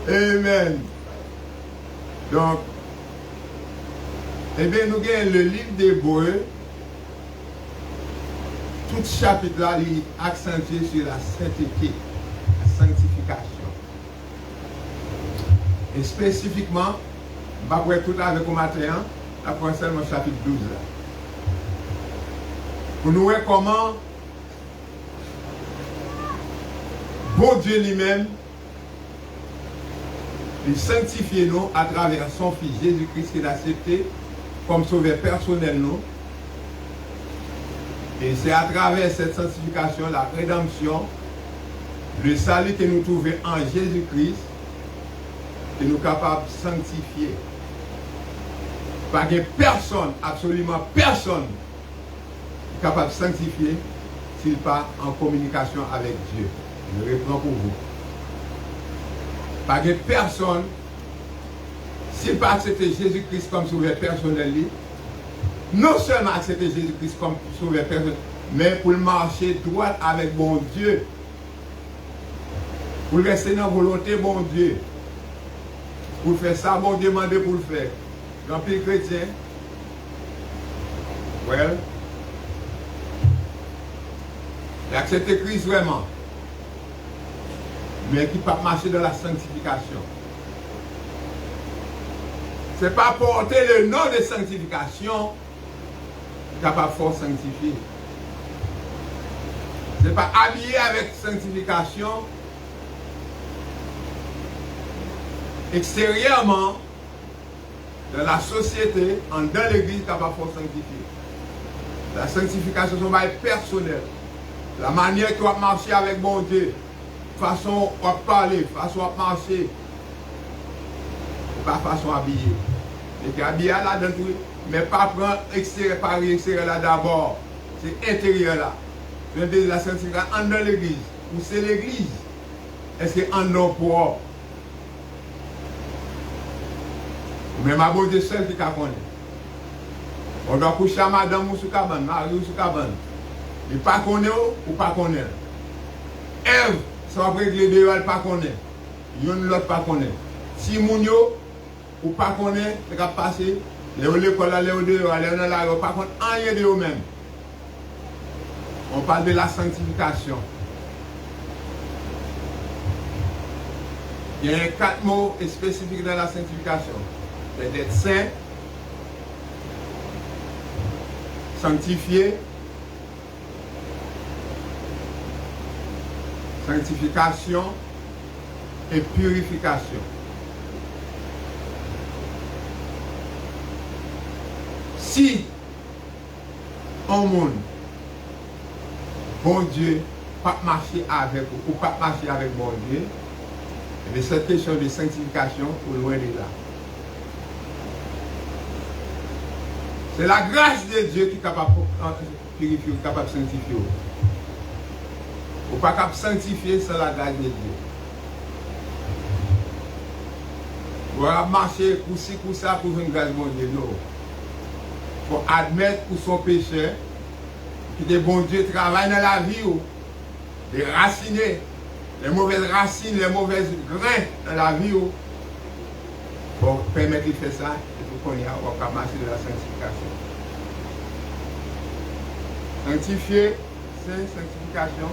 Amen. Donc, eh bien, nous avons le livre d'Hébreux. Tout chapitre là, il est accentué sur la sainteté, la sanctification. Et spécifiquement, je vais voir tout avec le matin, après seulement chapitre 12 là. Pour nous voir comment bon Dieu lui-même, il sanctifie nous à travers son Fils Jésus-Christ qu'il a accepté comme sauveur personnel nous. Et c'est à travers cette sanctification, la rédemption, le salut que nous trouvons en Jésus-Christ, que nous sommes capables de sanctifier. Pas que personne, absolument personne, est capable de sanctifier s'il n'est pas en communication avec Dieu. Je reprends pour vous. Pas que personne, s'il n'a pas accepté Jésus-Christ comme sauveur personnel, non seulement accepter Jésus-Christ comme sauveur personnel, mais pour marcher droit avec bon Dieu. Pour rester dans la volonté bon Dieu. Pour faire ça, bon Dieu demande pour le faire. Dans les chrétiens, well, il accepte Christ vraiment, mais qui ne peut pas marcher dans la sanctification. Ce n'est pas porter le nom de sanctification capable de sanctifier. Ce n'est pas habillé avec sanctification extérieurement dans la société, dans l'église capable de sanctifier. La sanctification c'est personnel. La manière que tu vas marcher avec bon Dieu, façon de parler, façon de marcher. pas façon habillée. Et puis habillé là dans tout, mais pas prendre extérieur, par extérieur là d'abord. C'est intérieur là. C'est la sanctification en dans l'église. Ou c'est l'église. Est-ce que en non pour mais ma beauté seule qui connaît. On doit coucher à madame ou sous cabane, mari ou sous cabane. Il pas connaît ou pas connaît. Ève, ça va régler de elle pas connaît. Yon l'autre pas connaît. Si moun yo ou pas connaît, c'est qu'à passer, les l'école là, les dehors, les dans la rue, pas connaît rien de eux même. On parle de la sanctification. Il y a 4 mots spécifiques dans la sanctification. C'est d'être saint, sanctifié, sanctification et purification. Si un monde, bon Dieu, pas marcher avec ou pas marcher avec bon Dieu, mais cette question de sanctification, au loin de là. C'est la grâce de Dieu qui est capable de purifier, capable de sanctifier. Ou pas capable de sanctifier sans la grâce de Dieu. Vous allez marcher pour ci, pour ça, pour une grâce de Dieu. Non. Il faut admettre pour son péché que le bon Dieu travaille dans la vie, déraciner les mauvaises racines, les mauvaises grains dans la vie, pour permettre de faire ça. On va marcher de la sanctification. Sanctifier, c'est sanctification.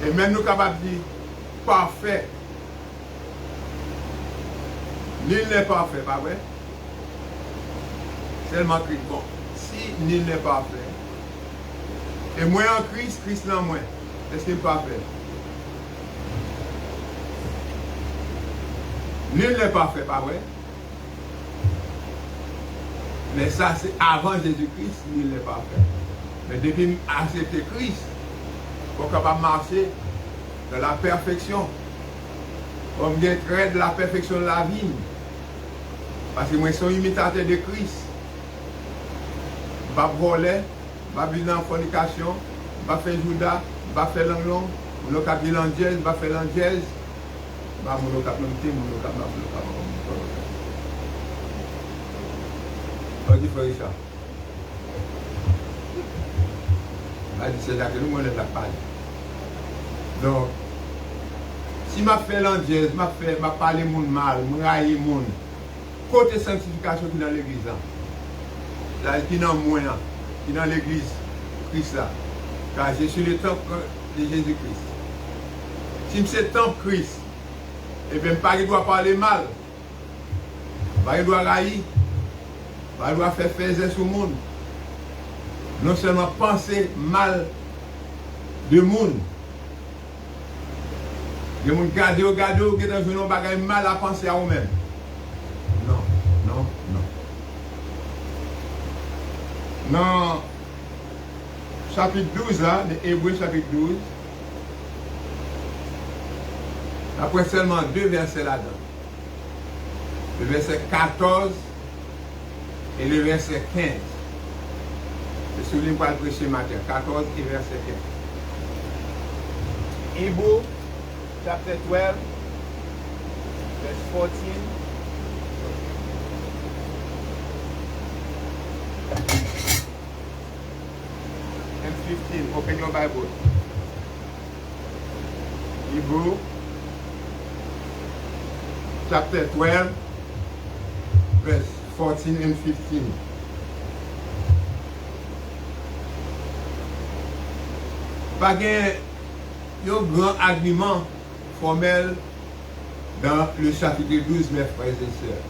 Et même nous capables de dire parfait. Nul n'est parfait, pas vrai? Seulement Christ. Bon, si nul n'est parfait, et moi en Christ, Christ en moi, est-ce qu'il est parfait? Nul n'est parfait, pas vrai? Mais ça, c'est avant Jésus-Christ, il n'est pas fait. Mais depuis accepter Christ, pour capable marcher de la perfection. Comme des traits de la perfection de la vie. Parce que moi, je suis imitateur de Christ. Je ne vais pas voler, je ne vais pas vivre en fornication, je ne vais pas faire Judas, je ne vais pas faire l'anglon, je ne vais pas faire l'angèse, je ne vais pas faire l'angèse, je ne vais pas faire on dit frère Richard. On dit c'est là que nous on est la parole. Donc, si je fais l'angèse, je parle mon mal, je raille mon côté sanctification qui est dans l'église là, qui est dans moi, qui est dans l'église, Christ là. Car je suis le temple de Jésus-Christ. Si je suis le temple Christ, et bien pas qu'il doit parler mal, pas qu'il doit railler. Il doit faire faire sur le monde. Non seulement penser mal de monde. De monde garder, qui dans un bagage mal à penser à vous-même. Non, non, non. Dans chapitre 12, là, de Hébreux chapitre 12, après seulement 2 versets là-dedans. Le verset 14 et le verset 15. Je souligne pas le prêcher matin. 14 et verset 15. Hebrew chapter 12, verse 14. And 15. Open your Bible. Hebrew chapter 12, verse 14 and 15. Pas un grand argument formel dans le chapitre 12, mes frères et sœurs.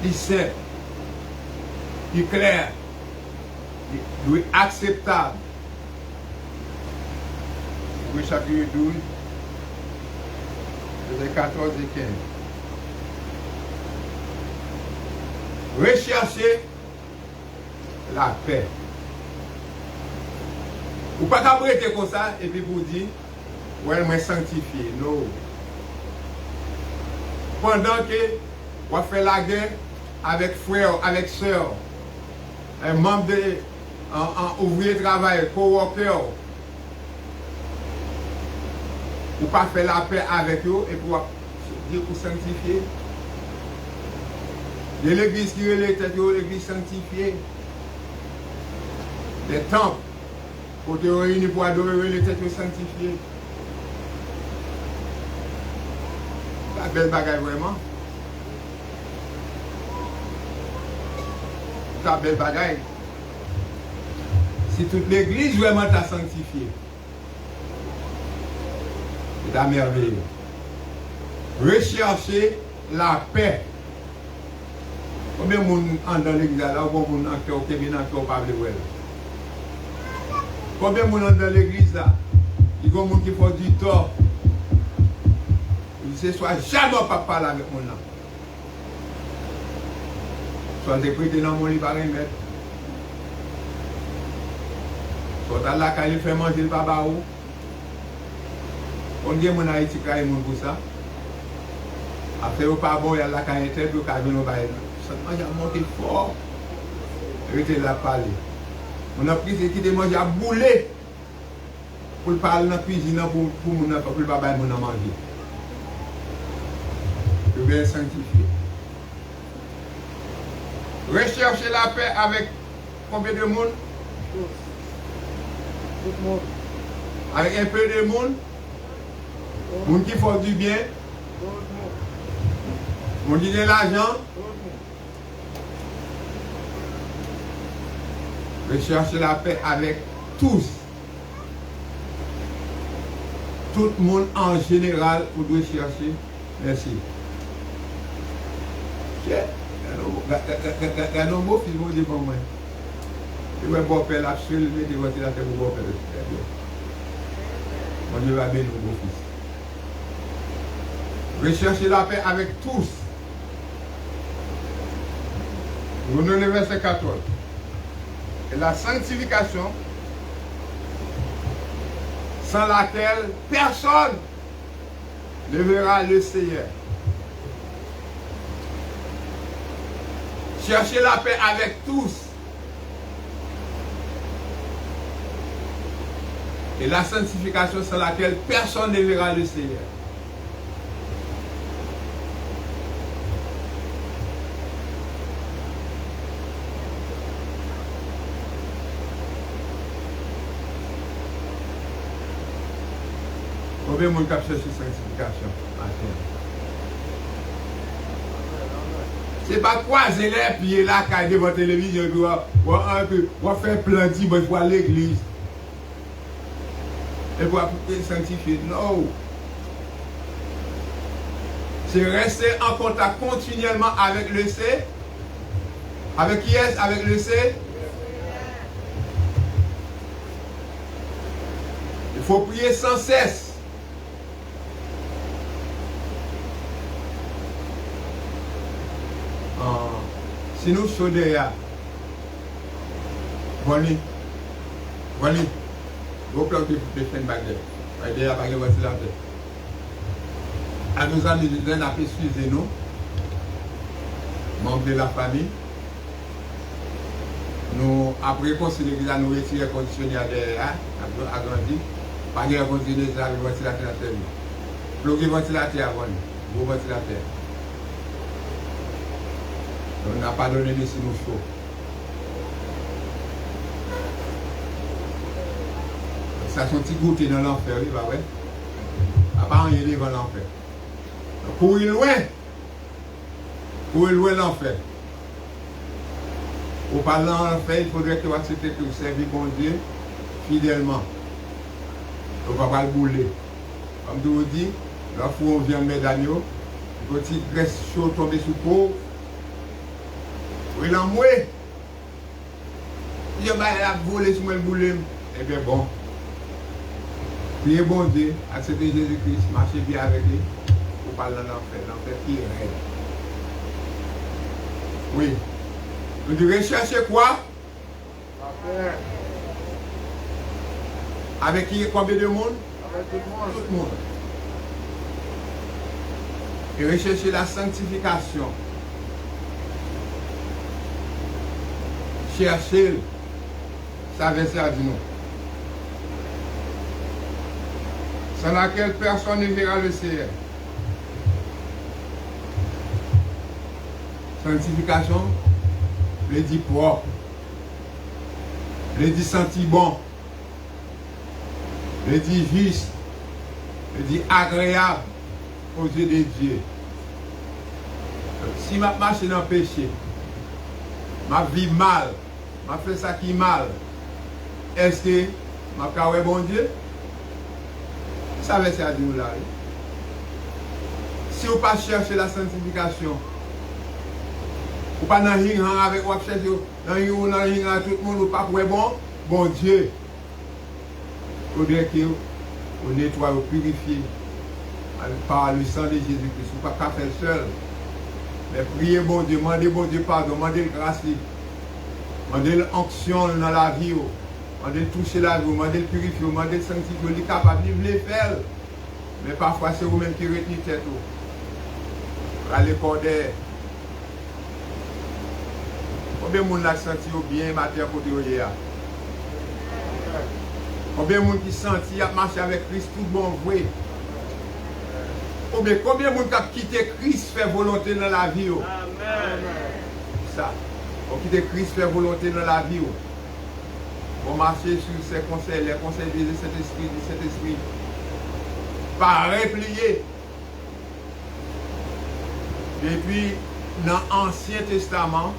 Il sait, il est clair, il est acceptable. Le chapitre 12, verset 14 et 15. Rechercher la paix. Ou pas qu'après comme ça et puis vous dire, ouais, moi sanctifié. Non. pendant que on fait la guerre avec frère, avec soeur, un membre de ouvrier travail, co-worker, ou pas faire la paix avec eux et pour dire pour sanctifier. De l'église qui est l'église sanctifiée. Des temples, pour te réunir pour adorer les têtes sanctifiées. La belle bagaille vraiment. La belle bagaille. Si toute l'église vraiment t'a sanctifié, c'est la merveille. Rechercher la paix. Combien de monde dans l'église là, combien de monde qui bien encore pas le voir. Combien de monde dans l'église là, il y a des gens qui font du tort. Il ne soit jamais pas parler avec mon là. Soit des prêtés dans mon lit par un mètre. Soit là quand il fait manger le baba ou. On dit mon Haïti qui est pour ça. Après au pas bon, il y a là quand il était pour qu'il vienne au bail. Ça mange à monter fort. Restez là parler. On a pris ce qui te mange à bouler pour parler dans la cuisine pour mon pour le baba mon manger. Je vais sanctifier. Rechercher la paix avec combien de monde? Tout le monde. Avec un peu de monde. Monde qui font du bien. Tout le monde. Monde qui a l'argent. Rechercher la paix avec tous. Tout le monde en général, vous devez chercher. Merci. Regardez un beau film, vous dites pour moi. Et vous bon père, la seule, mettez votre la tête pour bon père. Mon Dieu va bénir nos beaux fils. Rechercher la paix avec tous. Vous nous le verset 14. Et la sanctification, sans laquelle personne ne verra le Seigneur. Cherchez la paix avec tous. Et la sanctification sans laquelle personne ne verra le Seigneur. Combien de monde qui cherche sanctification à terre? Ce n'est pas croiser les pieds là, quand devant la télévision, on va faire planter, on va à l'église. Et pour sanctifier. Non. C'est rester en contact continuellement avec le C. Avec qui est-ce? Avec le C. Il faut prier sans cesse. Si nous sommes derrière, venez, vous plantez pour faire une baguette. Derrière, pas de ventilateur. À nos amis, nous avons suivi nous, membres de la famille. Nous, après considérer que nous retirons le conditionnaire derrière, agrandi, pas de conditionnaire avec le ventilateur à terre. Bloquer le ventilateur avant, gros ventilateur. On n'a pas donné de signaux chauds. Ça sont petits goûtés dans l'enfer, oui, bah ouais. À part rien devant l'enfer. Courir loin l'enfer. Pour parler dans l'enfer, il faudrait que vous acceptiez que vous servez bon Dieu fidèlement. On ne va pas le bouler. Comme je vous dis, lorsque on vient mettre d'agneau, une petite graisse chaude tomber sous peau. Oui, l'envoué. Il a volé sur le boulet. Eh bien bon. Priez bon Dieu, acceptez Jésus-Christ, marchez bien avec lui. Pour parler dans l'enfer. L'enfer qui est raide. Oui. Vous devez chercher quoi? Avec qui? Combien de monde? Avec tout le monde. Tout le monde. et rechercher la sanctification. Cherchez, ça verset a dit non. Sans laquelle personne ne verra le Seigneur. Sanctification, le dit propre, le dit senti bon, le dit juste, le dit agréable aux yeux de Dieu. Si ma marche dans le péché, ma vie mal, ma fait ça qui est mal, est-ce que ma carré bon Dieu? Ça veut dire là. Si vous ne pas chercher la sanctification, vous pas dans avec vous chercher dans tout le monde, vous pas pour bon Dieu. Ou bien que vous nettoie, vous purifiez par le sang de Jésus-Christ. Vous ne pouvez pas faire seul. Mais priez bon Dieu, demandez bon Dieu pardon, demandez grâce, demandez l'onction dans la vie, demandez toucher la vie, demandez le purifier, demandez le sanctifier, vous êtes capable de les faire. Mais parfois c'est vous-même qui retenez tête. Allez cordaire. Combien de monde l'a senti bien matin côté hier? Combien de monde qui senti à marcher avec Christ tout bon vrai? Combien de monde qui a quitté Christ faire volonté dans la vie? Amen. Ça. On quitte Christ faire volonté dans la vie. On marcher sur ses conseils, les conseils de cet esprit. Pas replier. Et puis, dans l'Ancien Testament,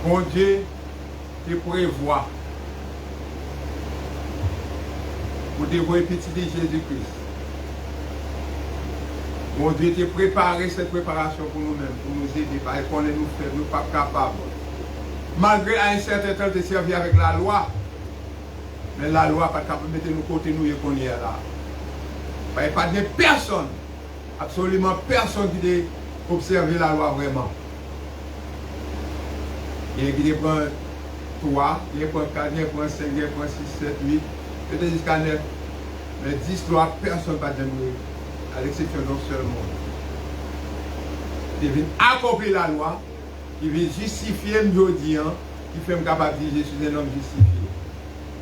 bon Dieu te prévoit pour dévoiler petit de Jésus-Christ. Bon Dieu te préparé cette préparation pour nous-mêmes, pour nous aider, parce qu'on est nous faire, nous pas capables. Malgré à un certain temps de servir avec la loi, mais la loi pas capable de mettre nous côté nous et qu'on y est là. Il n'y a pas de personne, absolument personne qui a observé la loi vraiment. Il y a qui prend 3, il y a qui prend 4, il y a qui prend 5, il y a qui prend 6, 7, 8, peut-être jusqu'à 9. Mais 10 lois, personne ne va demeurer, à l'exception d'un seul monde. Il vient accomplir la loi, il vient justifier aujourd'hui, qui fait me capable de dire je suis un homme justifié.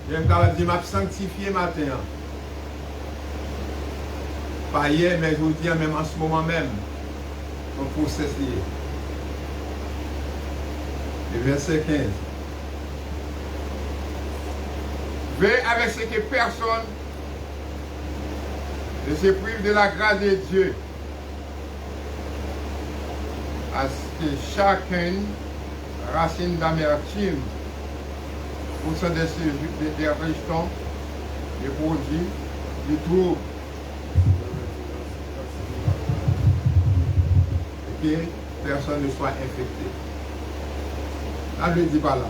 Je suis capable de dire je suis sanctifié matin. Pas hier, mais aujourd'hui, même en ce moment même, on processe lié. Le verset 15. Veille avec ce que personne ne se prive de la grâce de Dieu, à ce que chacun racine d'amertume pour se décider des rejetons, des produits, du trouble. Et que personne ne soit infecté. Là, je ne dis pas là.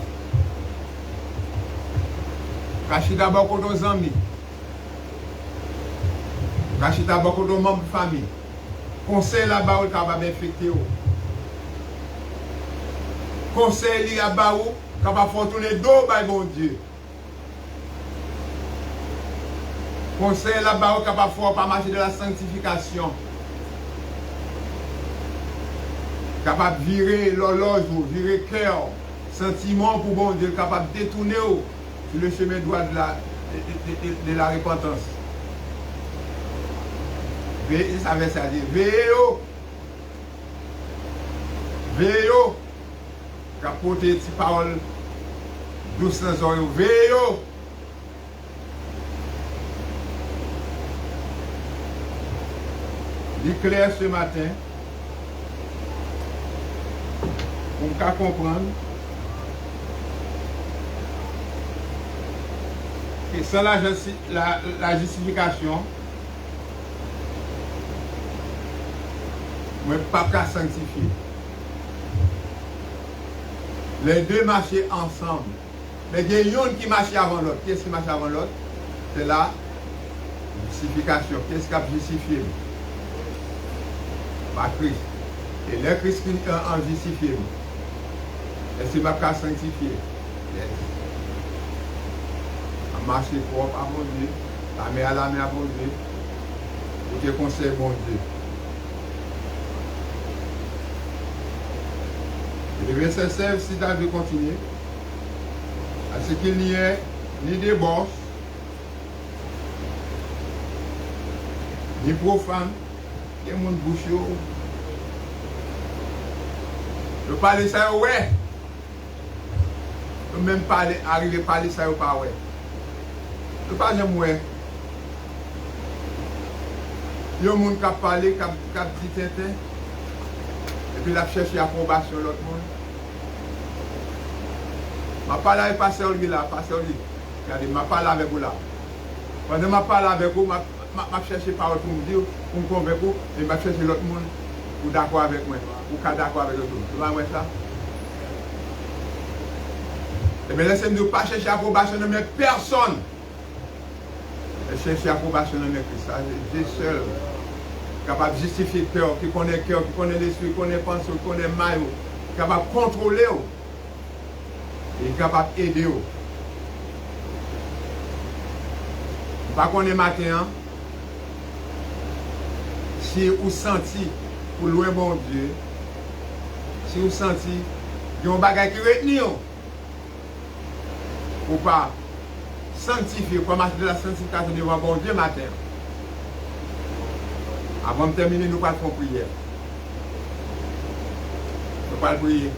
Cachez d'abord pour nos amis. Cachez d'abord pour nos membres de famille. Conseil là-bas, vous capable d'infecter. Conseil là-bas, vous capable de faire tourner dos par bon Dieu. Conseil là-bas, vous capable de faire pas marcher de la sanctification. Capable de virer l'horloge, virer le cœur. Sentiment pour bon Dieu, capable de détourner sur le chemin droit de la repentance. Veillez, ça veut dire veillez, veillez, capoter des paroles douces dans les oreilles, veillez. Il est clair ce matin, pour qu'on comprendre. Et sans la justification, je ne peux pas sanctifier. Les deux marchaient ensemble. Mais il y a une qui marchait avant l'autre. Qu'est-ce qui marche avant l'autre? C'est la justification. Qu'est-ce qui a justifié? Par Christ. Et le Christ qui a justifié. Est-ce qu'il va sanctifier? Yes. Marcher propre à mon Dieu, la main à mon Dieu, Pour te conseiller, bon Dieu. Et le verset 16, si tu veux continuer, à ce qu'il n'y ait ni débauche, ni profane, ni mon bouche. Je parle ça, ouais. Je même parler, arriver à parler ça, pas ouais. Je ne parle jamais ouais. Il y a des gens qui parlent, qui dit tintin, et puis il cherche l'approbation de l'autre monde. Je parle avec Pasteur Oli là, Pasteur Oli. Regardez, je parle avec vous là. Pendant que je parle avec vous, je cherche parole pour me dire, pour me convaincre, et je cherche l'autre monde pour d'accord avec moi, pour d'accord avec l'autre monde. Vous voyez ça? Et bien laissez-moi ne pas chercher l'approbation de personne. Et chercher l'approbation de Christ. Dieu seul, capable de justifier le cœur, qui connaît l'esprit, qui connaît la pensée, qui connaît le mal, capable de contrôler, et capable d'aider. Pas qu'on est matin, si vous sentez pour louer mon Dieu, si vous sentez qu'il y a un bagage qui retient, ou pas sanctifier, pour marcher de la sanctification devant bon Dieu matin. Avant de terminer, nous allons faire prière. Nous allons prier.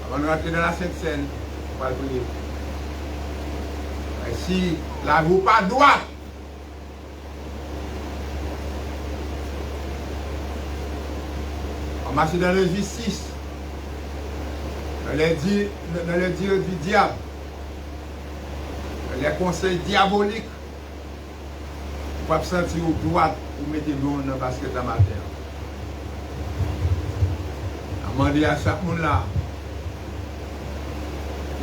Avant de rentrer dans la Sainte Seine, nous allons prier. Et si la vous pas droite, on marche dans l'injustice, dans les dires du diable, les conseils diaboliques, vous pouvez sentir au droite ou mettez l'eau dans le basket à matin. Je demande à chaque monde là,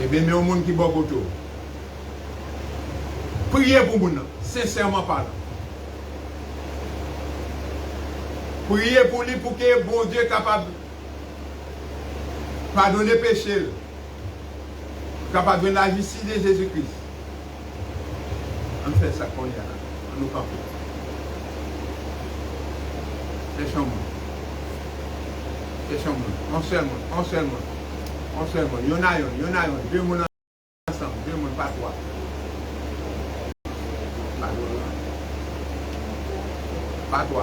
et bien, mais au monde qui boit autour. Priez pour vous, sincèrement parlant. Priez pour lui pour que bon Dieu est capable de pardonner le péché, capable de donner la justice de Jésus-Christ. On fait ça qu'on y a là. On nous parle. Laissons-moi. On seul monde. Il y en a. Deux mondes ensemble. Deux mondes, pas trois.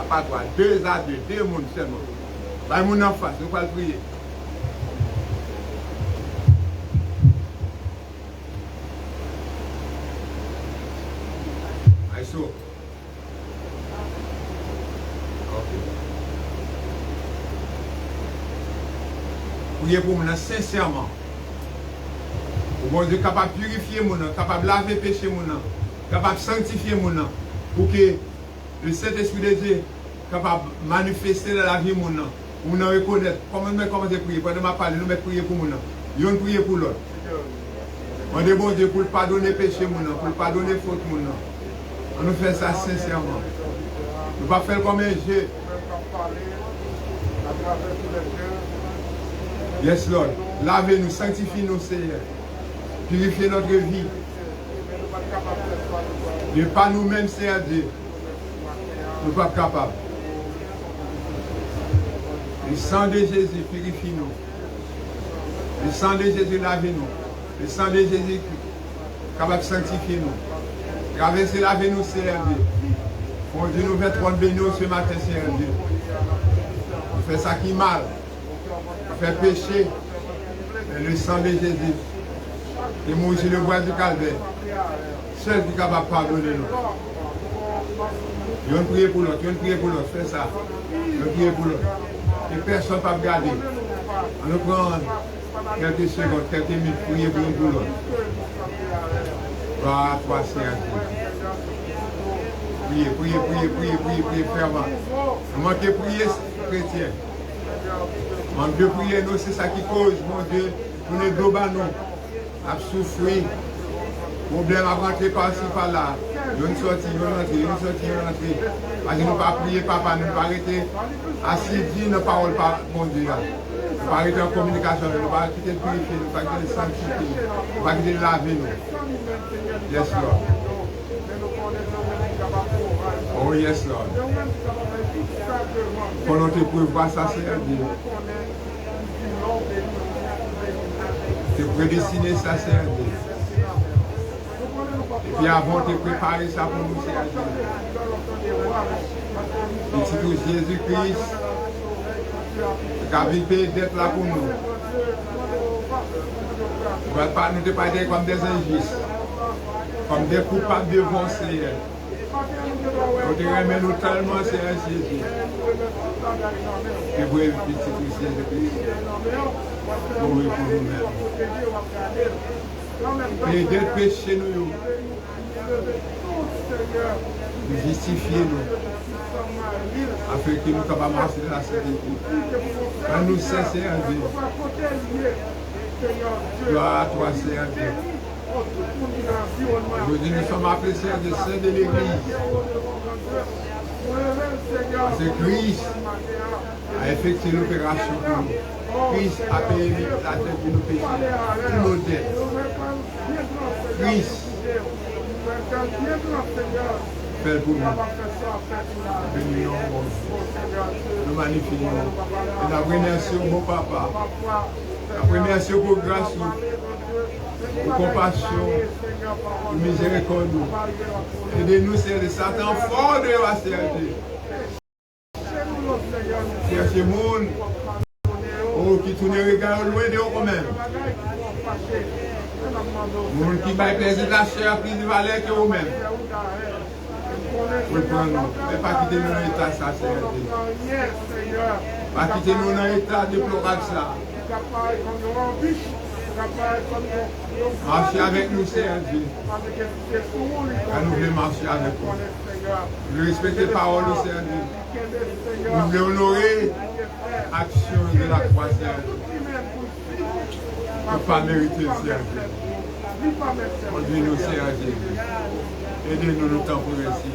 Pas trois. Deux à deux. Deux mondes seulement. Bah, mon en face, nous allons prier. Ok. Priez pour moi sincèrement. Pour mon Dieu capable de purifier mon nom, capable de laver péché mon nom, capable de sanctifier mon nom, pour que le Saint-Esprit de Dieu capable de manifester dans la vie mon nom. Pour nous reconnaître. Comment nous commencer à prier? Pendant que je parle, nous prier pour mon nom. Nous prier pour l'autre. On dit bon Dieu pour le pardonner péché mon nom, pour le pardonner faute mon nom. On nous fait ça sincèrement. Nous ne pas faire comme un jeu. Yes, Lord. Lavez-nous, sanctifiez-nous, Seigneur. Purifiez notre vie. Ne pas nous-mêmes, Seigneur Dieu. Nous ne sommes pas capables. Le sang de Jésus, purifie-nous. Le sang de Jésus, lavez-nous. Le sang de Jésus, capable de sanctifier nous. Traversez, lavez-nous, Seigneur Dieu. Mon Dieu, nous fait trop de bénis ce matin, Seigneur Dieu. On fait ça qui mal. On fait péché. Mais le sang de Jésus. Et moi aussi, le bois du calvaire. Seul qui est capable de pardonner nous. On prie pour l'autre, fais ça. On prie pour l'autre. Et personne ne peut regarder. On nous prend quelques secondes, quelques minutes, prier pour l'autre. Gloire à toi, Seigneur Dieu. Priez, fermement. Nous manquons de prier, chrétien. Manque de prier, nous, c'est ça qui cause, mon Dieu, nous ne dos bas nous, à souffrir. Problème à rentrer par-ci, par-là. Nous sommes sortis. Parce que nous ne pas prier, papa, nous ne pas arrêter assis, dire nos paroles, mon Dieu. Nous ne pas arrêter en communication, nous ne pas quitter de purifier, nous ne pas quitter de sanctifier, nous ne pas quitter de laver nous. Yes, Lord. Oh yes, Lord. Pendant que tu prévois ça, c'est Dieu. Tu prédestiné ça, c'est Dieu. Et puis avant de préparer ça pour nous, c'est Dieu. Et c'est tout Jésus-Christ qui a vécu d'être là pour nous. Nous ne pas nous parler comme des injustes, comme des coupables devant Seigneur. Nous te remercions tellement, Seigneur Jésus. Et vous êtes petit Christ Jésus-Christ. Mourir pour nous-mêmes. Et d'être péché nous. Nous justifier nous. Afin que nous puissions marcher dans la sécurité. Quand nous cessons en Dieu. Gloire à toi, Seigneur Dieu. Aujourd'hui, nous sommes appelés Seigneur de saints de l'Église. Parce que Christ a effectué l'opération pour nous. Christ a payé la dette de nos péchés, tous nos dettes. Christ fait pour nous. Bénissons, bon Dieu. Nous magnifions. Et nous remercions mon papa. Nous remercions pour grâce, pour compassion, pour miséricorde. Aidez-nous, Seigneur de Satan, fort de la Seigneur. Cherchez le monde. Oh, qui tourne le regard loin de vous même. Monde qui va plaisir la chair plus de valeur que vous-même. Reprenons-nous. Mais pas quitter nous dans l'état ça, Seigneur. Pas quitter nous dans l'état déplorable ça. Marchez avec nous, Seigneur Dieu. Car nous voulons marcher avec vous. Nous respectons les paroles, Seigneur Dieu. Nous voulons honorer l'action de la croix, Seigneur Dieu. Nous ne pas mériter, Seigneur Dieu. Conduis-nous, Seigneur Dieu. Aidez-nous le temps pour ici.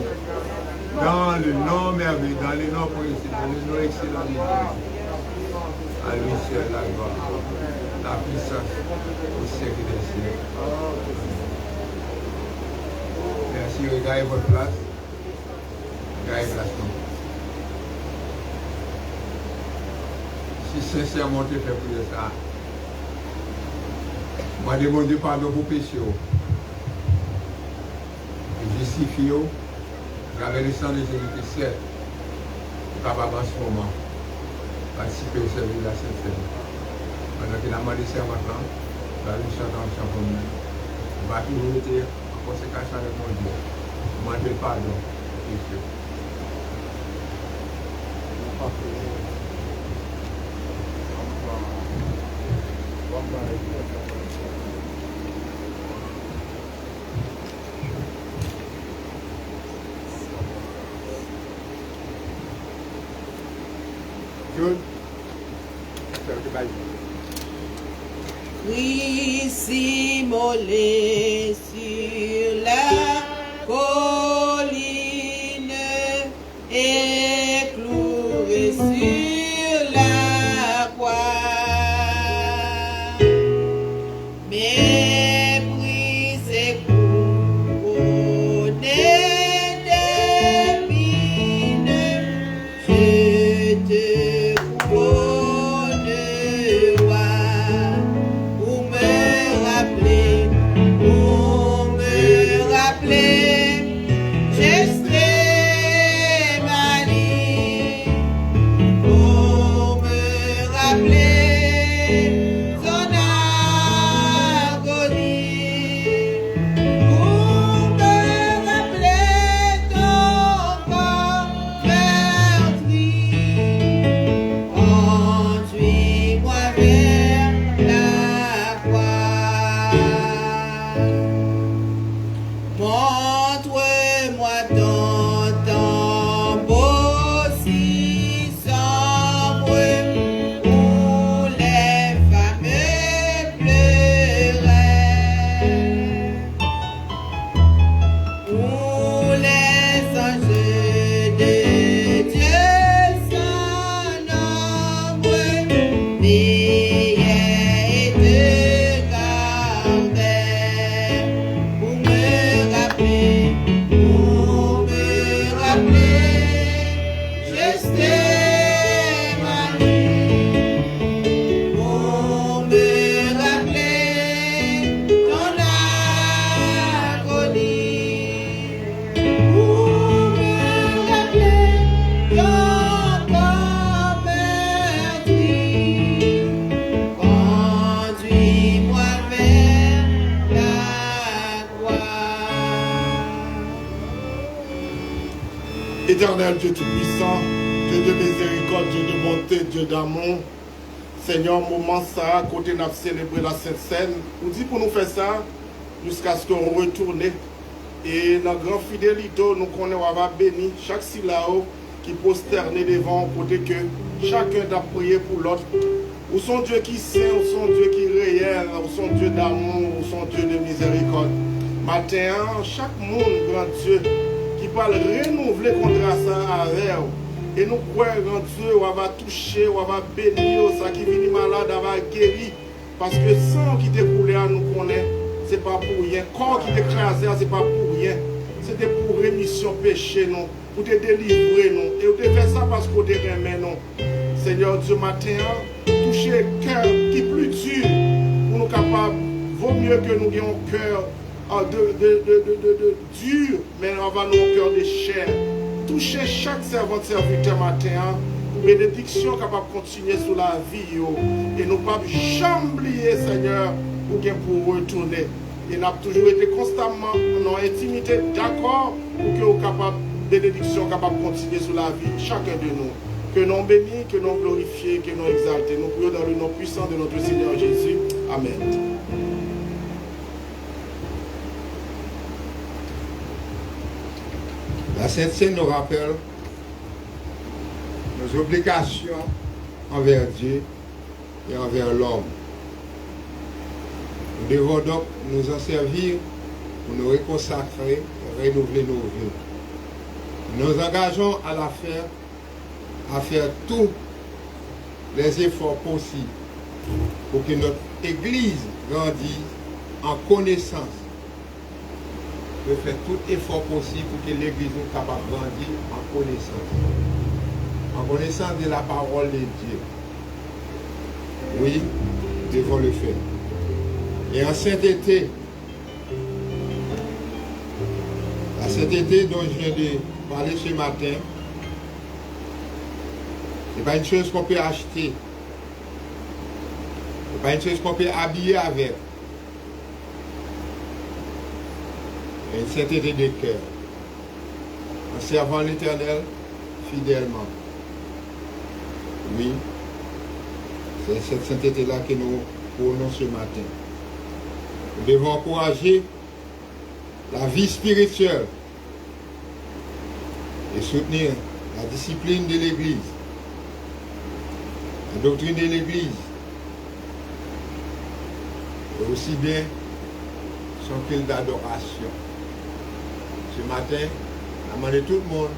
Dans le nom merveilleux, dans le nom pour ici, dans le nom excellent de Dieu. À lui seul la gloire, la puissance au siècle des siècles. Merci, regardez votre place. Regardez la place. Si sincèrement tu fais pour ça, moi demande pardon pour péché. Justifie, avec le sang de Jésus-Christ, c'est capable en ce moment. Participer au service de la Sainte Seine. Pendant qu'il a demandé ça maintenant, il va lui chanter en chant pour nous. Il va toujours être en conséquence avec mon Dieu. Demander pardon. Good. Christ immolé sur la colline et cloué sur la croix. Méprisé, couronné d'épines, je te couronne, roi, pour me rappeler, pour me Éternel Dieu Tout-Puissant, Dieu de miséricorde, Dieu de bonté, Dieu d'amour, Seigneur, moment ça, côté n'a célébré la Sainte Seine, nous dit pour nous faire ça, jusqu'à ce qu'on retourne. Et dans grande fidélité, nous connaissons, on va bénir chaque silao qui prosterné devant, côté que chacun doit prier pour l'autre. Ou son Dieu qui saint, ou son Dieu qui est réel, ou son Dieu d'amour, ou son Dieu de miséricorde. Matin, chaque monde, grand Dieu, qui parle renouveler contre ça avec vous. Et nous croyons, grand Dieu, on va toucher, on va bénir, ça qui vient malade, on va guérir. Parce que sang qui découle à nous connaît, ce n'est pas pour rien. Corps qui écrasé, ce n'est pas pour rien. C'était pour rémission péché, non. Pour te délivrer, non. Et vous devez faire ça parce que vous devez aimer, non. Seigneur Dieu, matin, toucher le cœur qui est plus dur. Pour nous capables, vaut mieux que nous ayons un cœur de dur, mais on va nous un cœur de chair. Toucher chaque servante serviteur matin, pour bénédiction capable de continuer sous la vie. Et nous ne pas jamais oublier, Seigneur, pour retourner. Et nous avons toujours été constamment dans l'intimité, d'accord, pour que nous capable bénédiction capable de continuer sous la vie, chacun de nous. Que nous bénis, que nous glorifions, que nous exaltons. Nous prions dans le nom puissant de notre Seigneur Jésus. Amen. La Sainte Seine nous rappelle nos obligations envers Dieu et envers l'homme. Nous devons donc nous en servir pour nous reconsacrer et renouveler nos vies. Nous nous engageons à faire tous les efforts possibles pour que notre Église grandisse en connaissance. De faire tout effort possible pour que l'Église soit capable de grandir en connaissance. En connaissance de la parole de Dieu. Oui, nous devons le faire. Et en sainteté, la sainteté dont je viens de parler ce matin, ce n'est pas une chose qu'on peut acheter. Ce n'est pas une chose qu'on peut habiller avec. Une sainteté de cœur, en servant l'Éternel fidèlement. Oui, c'est cette sainteté-là que nous prônons ce matin. Nous devons encourager la vie spirituelle et soutenir la discipline de l'Église, la doctrine de l'Église, et aussi bien son culte d'adoration. Ce matin, on a demandé tout le monde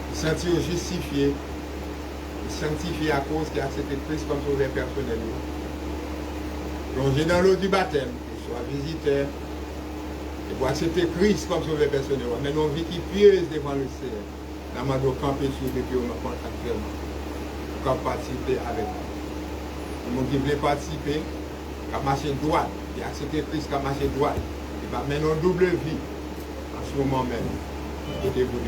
de se sentir justifié, de se sanctifier à cause qu'il a accepté Christ comme sauveur personnel. Plonger dans l'eau du baptême, qu'il soit visiteur, et pour accepter Christ comme sauveur personnel. Mais nos vies qui pieuse devant le Seigneur. Nous avons demandé de camper sur le pied, on a actuellement. Pour participer avec nous. Le monde qui veut participer, qui a marché droit, qui a accepté Christ, qui a marché droit. Il va mener une double vie en ce moment même. Aidez-vous.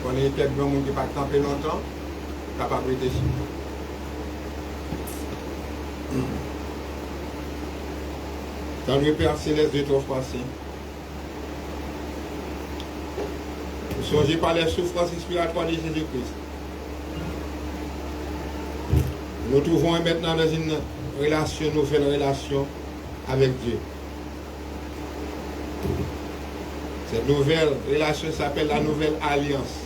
On est quelques gens qui ne pas camper longtemps, capable de réfléchir. Dans le Père Céleste de ton passé, nous songez par les souffrances inspiratoires de Jésus-Christ. Nous nous trouvons maintenant dans une nouvelle relation avec Dieu. Cette nouvelle relation s'appelle la nouvelle alliance.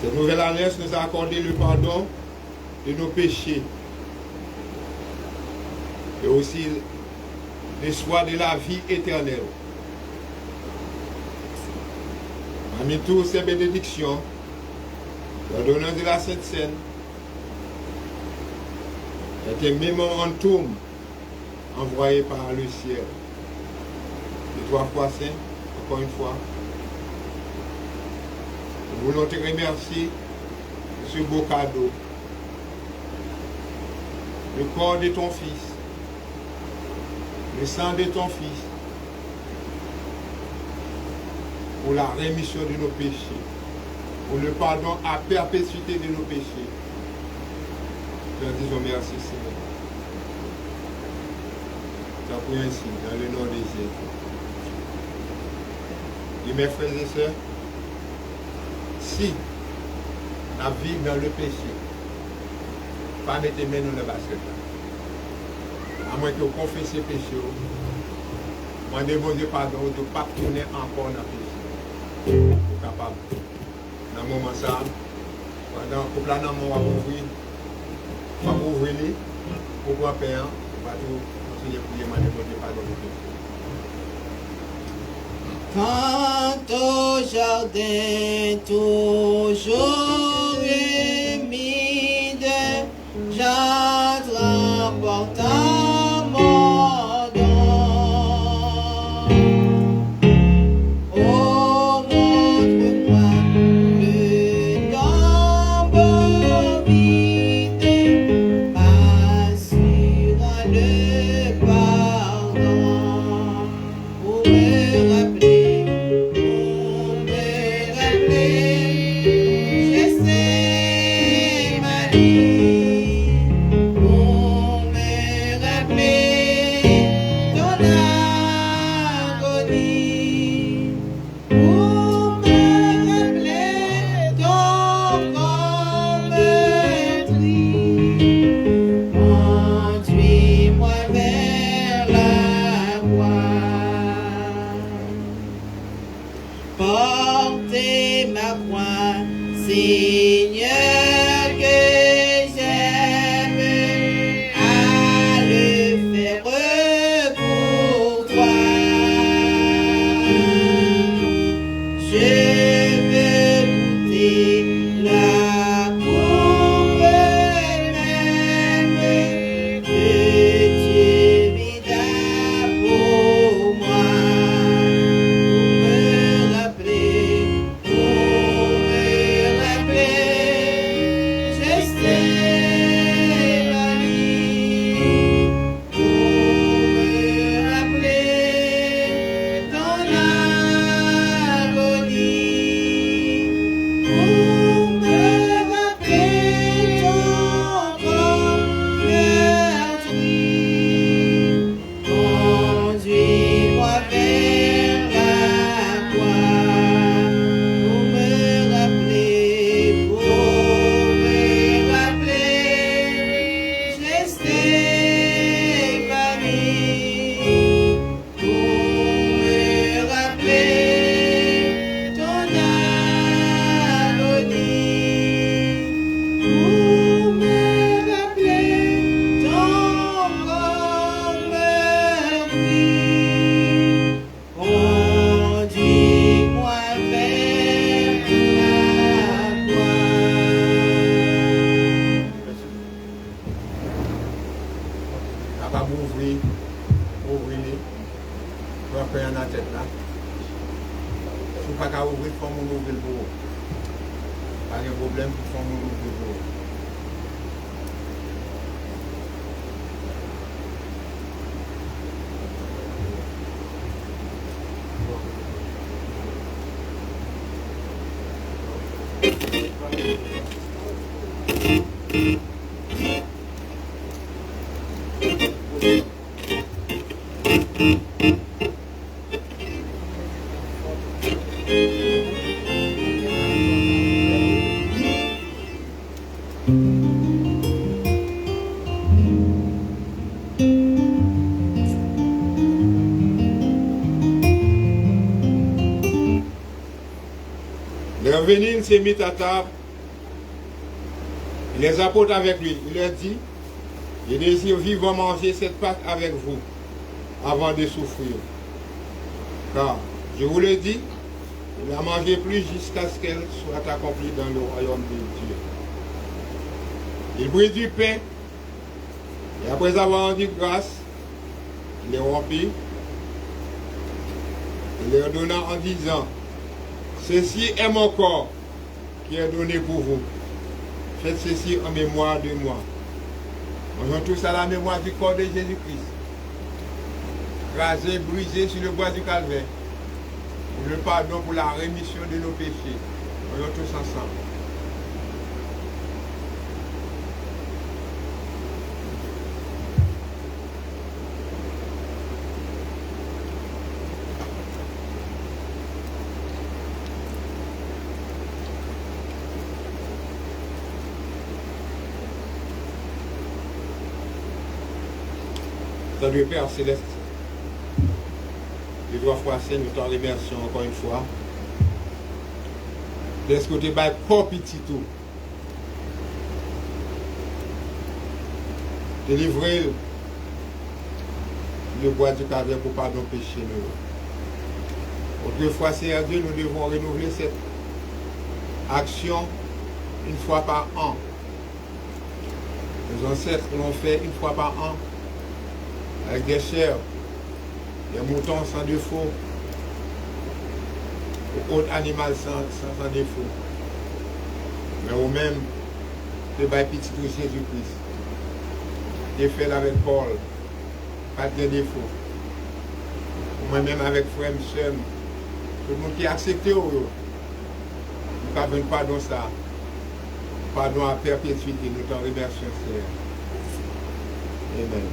Cette nouvelle alliance nous a accordé le pardon de nos péchés et aussi l'espoir de la vie éternelle. Parmi toutes ces bénédictions, l'ordonnance de la Sainte Seine est un mémorandum envoyé par le ciel. Les 3 fois saint, encore une fois. Nous voulons te remercier de ce beau cadeau. Le corps de ton Fils, le sang de ton Fils, pour la rémission de nos péchés, pour le pardon à perpétuité de nos péchés. Nous disons merci, Seigneur. Nous prie ainsi, dans le nom de Jésus. Et mes frères et sœurs, si la vie dans le péché, pas mettre main dans le basket, à moins que vous confessiez le péché, moi demandez pardon de ne pas tourner encore dans le péché. Vous capable. Dans le moment ça, pendant que le plan va ouvrir, pour pouvoir payer, on va tout continuer pour demander pardon de péché. Quant au jardin toujours humide, j'entre en portant mon don. Oh, montre-moi le tombeau vide, m'assurant le pardon, pour me rappeler. Portez ma croix, Seigneur, que j'aime à le faire pour toi. Je veux goûter la coupe même que Dieu m'aida pour moi. Venir s'est mis à table, il les apporte avec lui, il leur dit, je désire vivre manger cette pâte avec vous avant de souffrir. Car, je vous le dis, il la mangez plus jusqu'à ce qu'elle soit accomplie dans le royaume de Dieu. Il prit du pain, et après avoir rendu grâce, il les rompit, il leur donna en disant, ceci est mon corps qui est donné pour vous. Faites ceci en mémoire de moi. Mangeons tous à la mémoire du corps de Jésus-Christ. Rasé, brisé sur le bois du calvaire. Pour le pardon, pour la rémission de nos péchés. Mangeons tous ensemble. Notre Père Céleste, les 3 fois saint, nous t'en remercions encore une fois. De ce côté, bah, pas petit tout. Délivrer le bois du calvaire pour pardon péché nous. Autrefois, Seigneur Dieu, nous devons renouveler cette action une fois par an. Nos ancêtres l'ont fait une fois par an avec des chèvres, des moutons sans défaut, ou autres animaux sans défaut. Mais au même, le bail petit tout Jésus-Christ. J'ai fait avec Paul, pas de défaut. Moi-même avec frère Michel, tout le monde qui a accepté, nous n'avons pas pardon ça. Pardon à perpétuité, nous t'en remercions, Seigneur. Amen.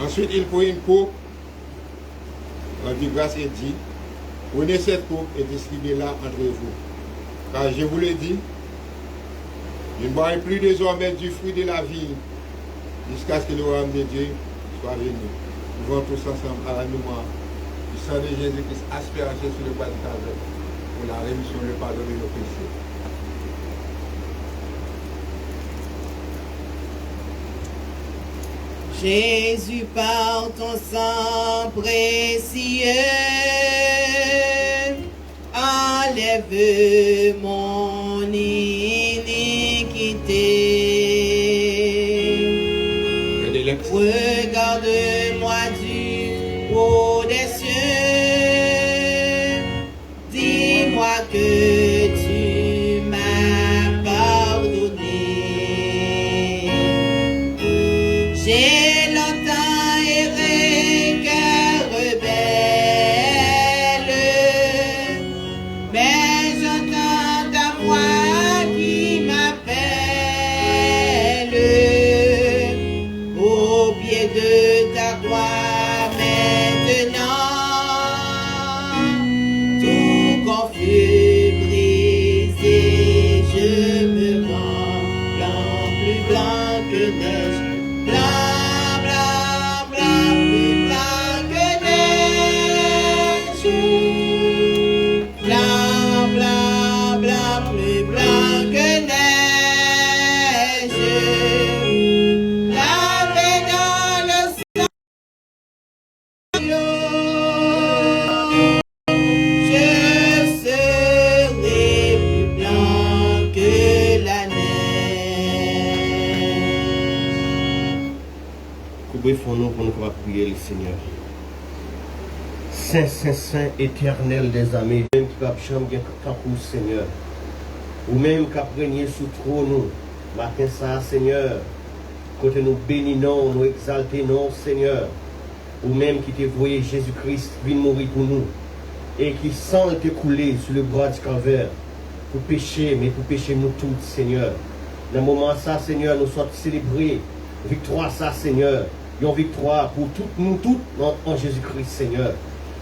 Ensuite, il prit une coupe, rendit grâce et dit, prenez cette coupe et distribuez-la entre vous. Car je vous l'ai dit, je ne boirai plus désormais du fruit de la vie jusqu'à ce que le royaume de Dieu soit venu. Nous vont tous ensemble à la mémoire du sang de Jésus-Christ aspergé sur le bois du calvaire pour la rémission et le pardon de nos péchés. Jésus, par ton sang précieux, enlève mon iniquité. Regarde-moi du haut des cieux, dis-moi que tu m'as pardonné. J'ai longtemps erré, cœur rebelle, mais j'entends ta voix qui m'appelle au pied de ta croix maintenant. Tout confus, brisé, je me rends blanc, plus blanc que neige. Blanc, blanc, blanc, plus blanc que neige. Blanc, blanc, blanc, plus blanc que neige. Lavé dans le sang, je serai plus blanc que la neige. Couvrez-nous pour nous pouvoir prier le Seigneur. Saint, Saint, Saint, éternel des armées, même qui va chambre tant pour Seigneur. Ou même qui a régné sous trône nous, matin ça, Seigneur. Côté nous bénissons, nous exaltons, Seigneur. Ou même qui t'a voyé Jésus-Christ vient mourir pour nous. Et qui sans te couler sur le bois du calvaire. Pour pécher, mais pour pécher nous tous, Seigneur. Dans le moment ça, Seigneur, nous sommes célébrés. Victoire ça, Seigneur. Une victoire pour toutes nous toutes en Jésus-Christ, Seigneur.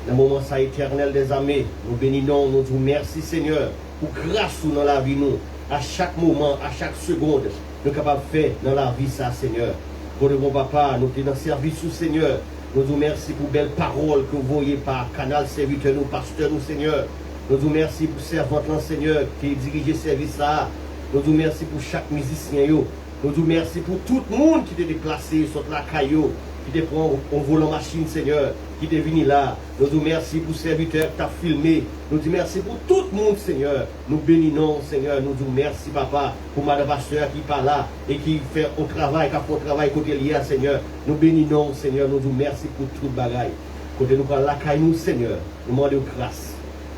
Dans le moment ça, éternel des armées, nous bénissons, nous disons merci, Seigneur, pour grâce dans la vie, nous, à chaque moment, à chaque seconde, nous sommes capables de faire dans la vie, ça, Seigneur. Pour le bon papa, nous sommes dans le service, Seigneur. Nous disons merci pour belles paroles que vous voyez par canal serviteur, nous, pasteur, nous, Seigneur. Nous disons merci pour servante, Seigneur, qui dirige le service là. Nous disons merci pour chaque musicien, yo. Nous disons merci pour tout le monde qui t'est déplacé sur la caillou, qui te prend en volant machine, Seigneur, qui t'est venu là. Nous disons merci pour le serviteur qui t'a filmé. Nous disons merci pour tout le monde, Seigneur. Nous bénissons, Seigneur. Nous disons merci, Papa, pour Madame Pasteur qui parle là et qui fait un travail, qui a fait un travail côté lié, Seigneur. Nous bénissons, Seigneur. Nous disons merci pour tout le bagaille. Côté nous parlons la caillou, Seigneur. Nous demandons grâce.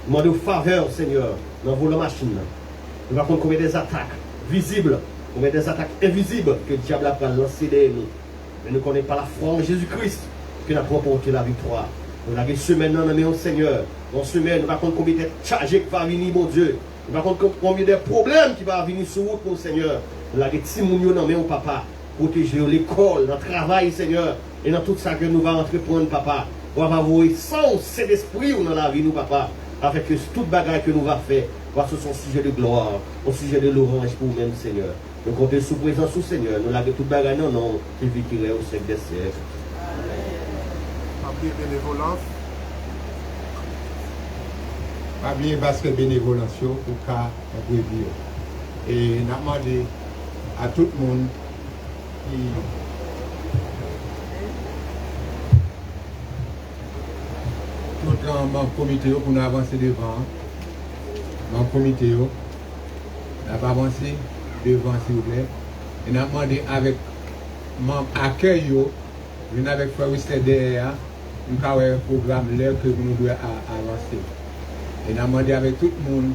Nous demandons faveur, Seigneur, dans le volant machine. Nous allons commettre des attaques visibles. On met des attaques invisibles que le diable a lancées derrière nous. Mais nous ne connaissons pas la foi en Jésus-Christ qui a remporté la victoire. Nous avons une semaine dans le Seigneur. Dans une semaine, nous ne savons pas combien de chargés qui vont venir, mon Dieu. Nous ne savons pas combien de problèmes qui vont venir sur route, mon Seigneur. Nous avons des petits mounions dans le papa. Protéger l'école, dans le travail, Seigneur. Et dans tout ça que nous allons entreprendre, papa. Nous allons avoir sans cet esprit dans la vie, nous, papa. Avec toute bagaille que nous allons faire. Voici son sujet de gloire, au sujet de l'orange pour nous-mêmes, Seigneur. Nous comptons sous présence au Seigneur. Nous l'avons tout bagarre, non, qui vit au siècle des siècles. Pas oublier bénévolence. Pas oublier parce que bénévolence pour cas contribuer. Et nous demandé à tout le monde qui tout dans comité pour nous avancer devant. Dans le comité, nous avons avancé devant, s'il vous plaît. Et nous avons demandé avec mon accueil, nous avec Frère Wister derrière, nous avons un programme là que nous devons avancer. Et nous avons demandé avec tout le monde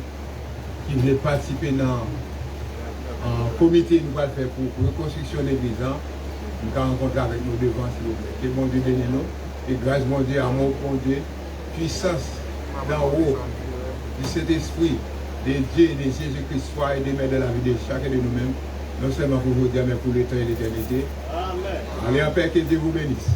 qui veut participer dans un comité, nous allons faire pour reconstruction de l'église. Nous avons rencontré avec nous devant, s'il vous plaît. Que bon Dieu bénisse nous. Et grâce mon Dieu, amour pour Dieu, puissance d'en haut. De cet esprit de Dieu, de Jésus-Christ, soit et de mettre dans la vie de chacun de nous-mêmes, non seulement pour vous dire, mais pour l'éternité. Amen. Allez en paix, que Dieu vous bénisse.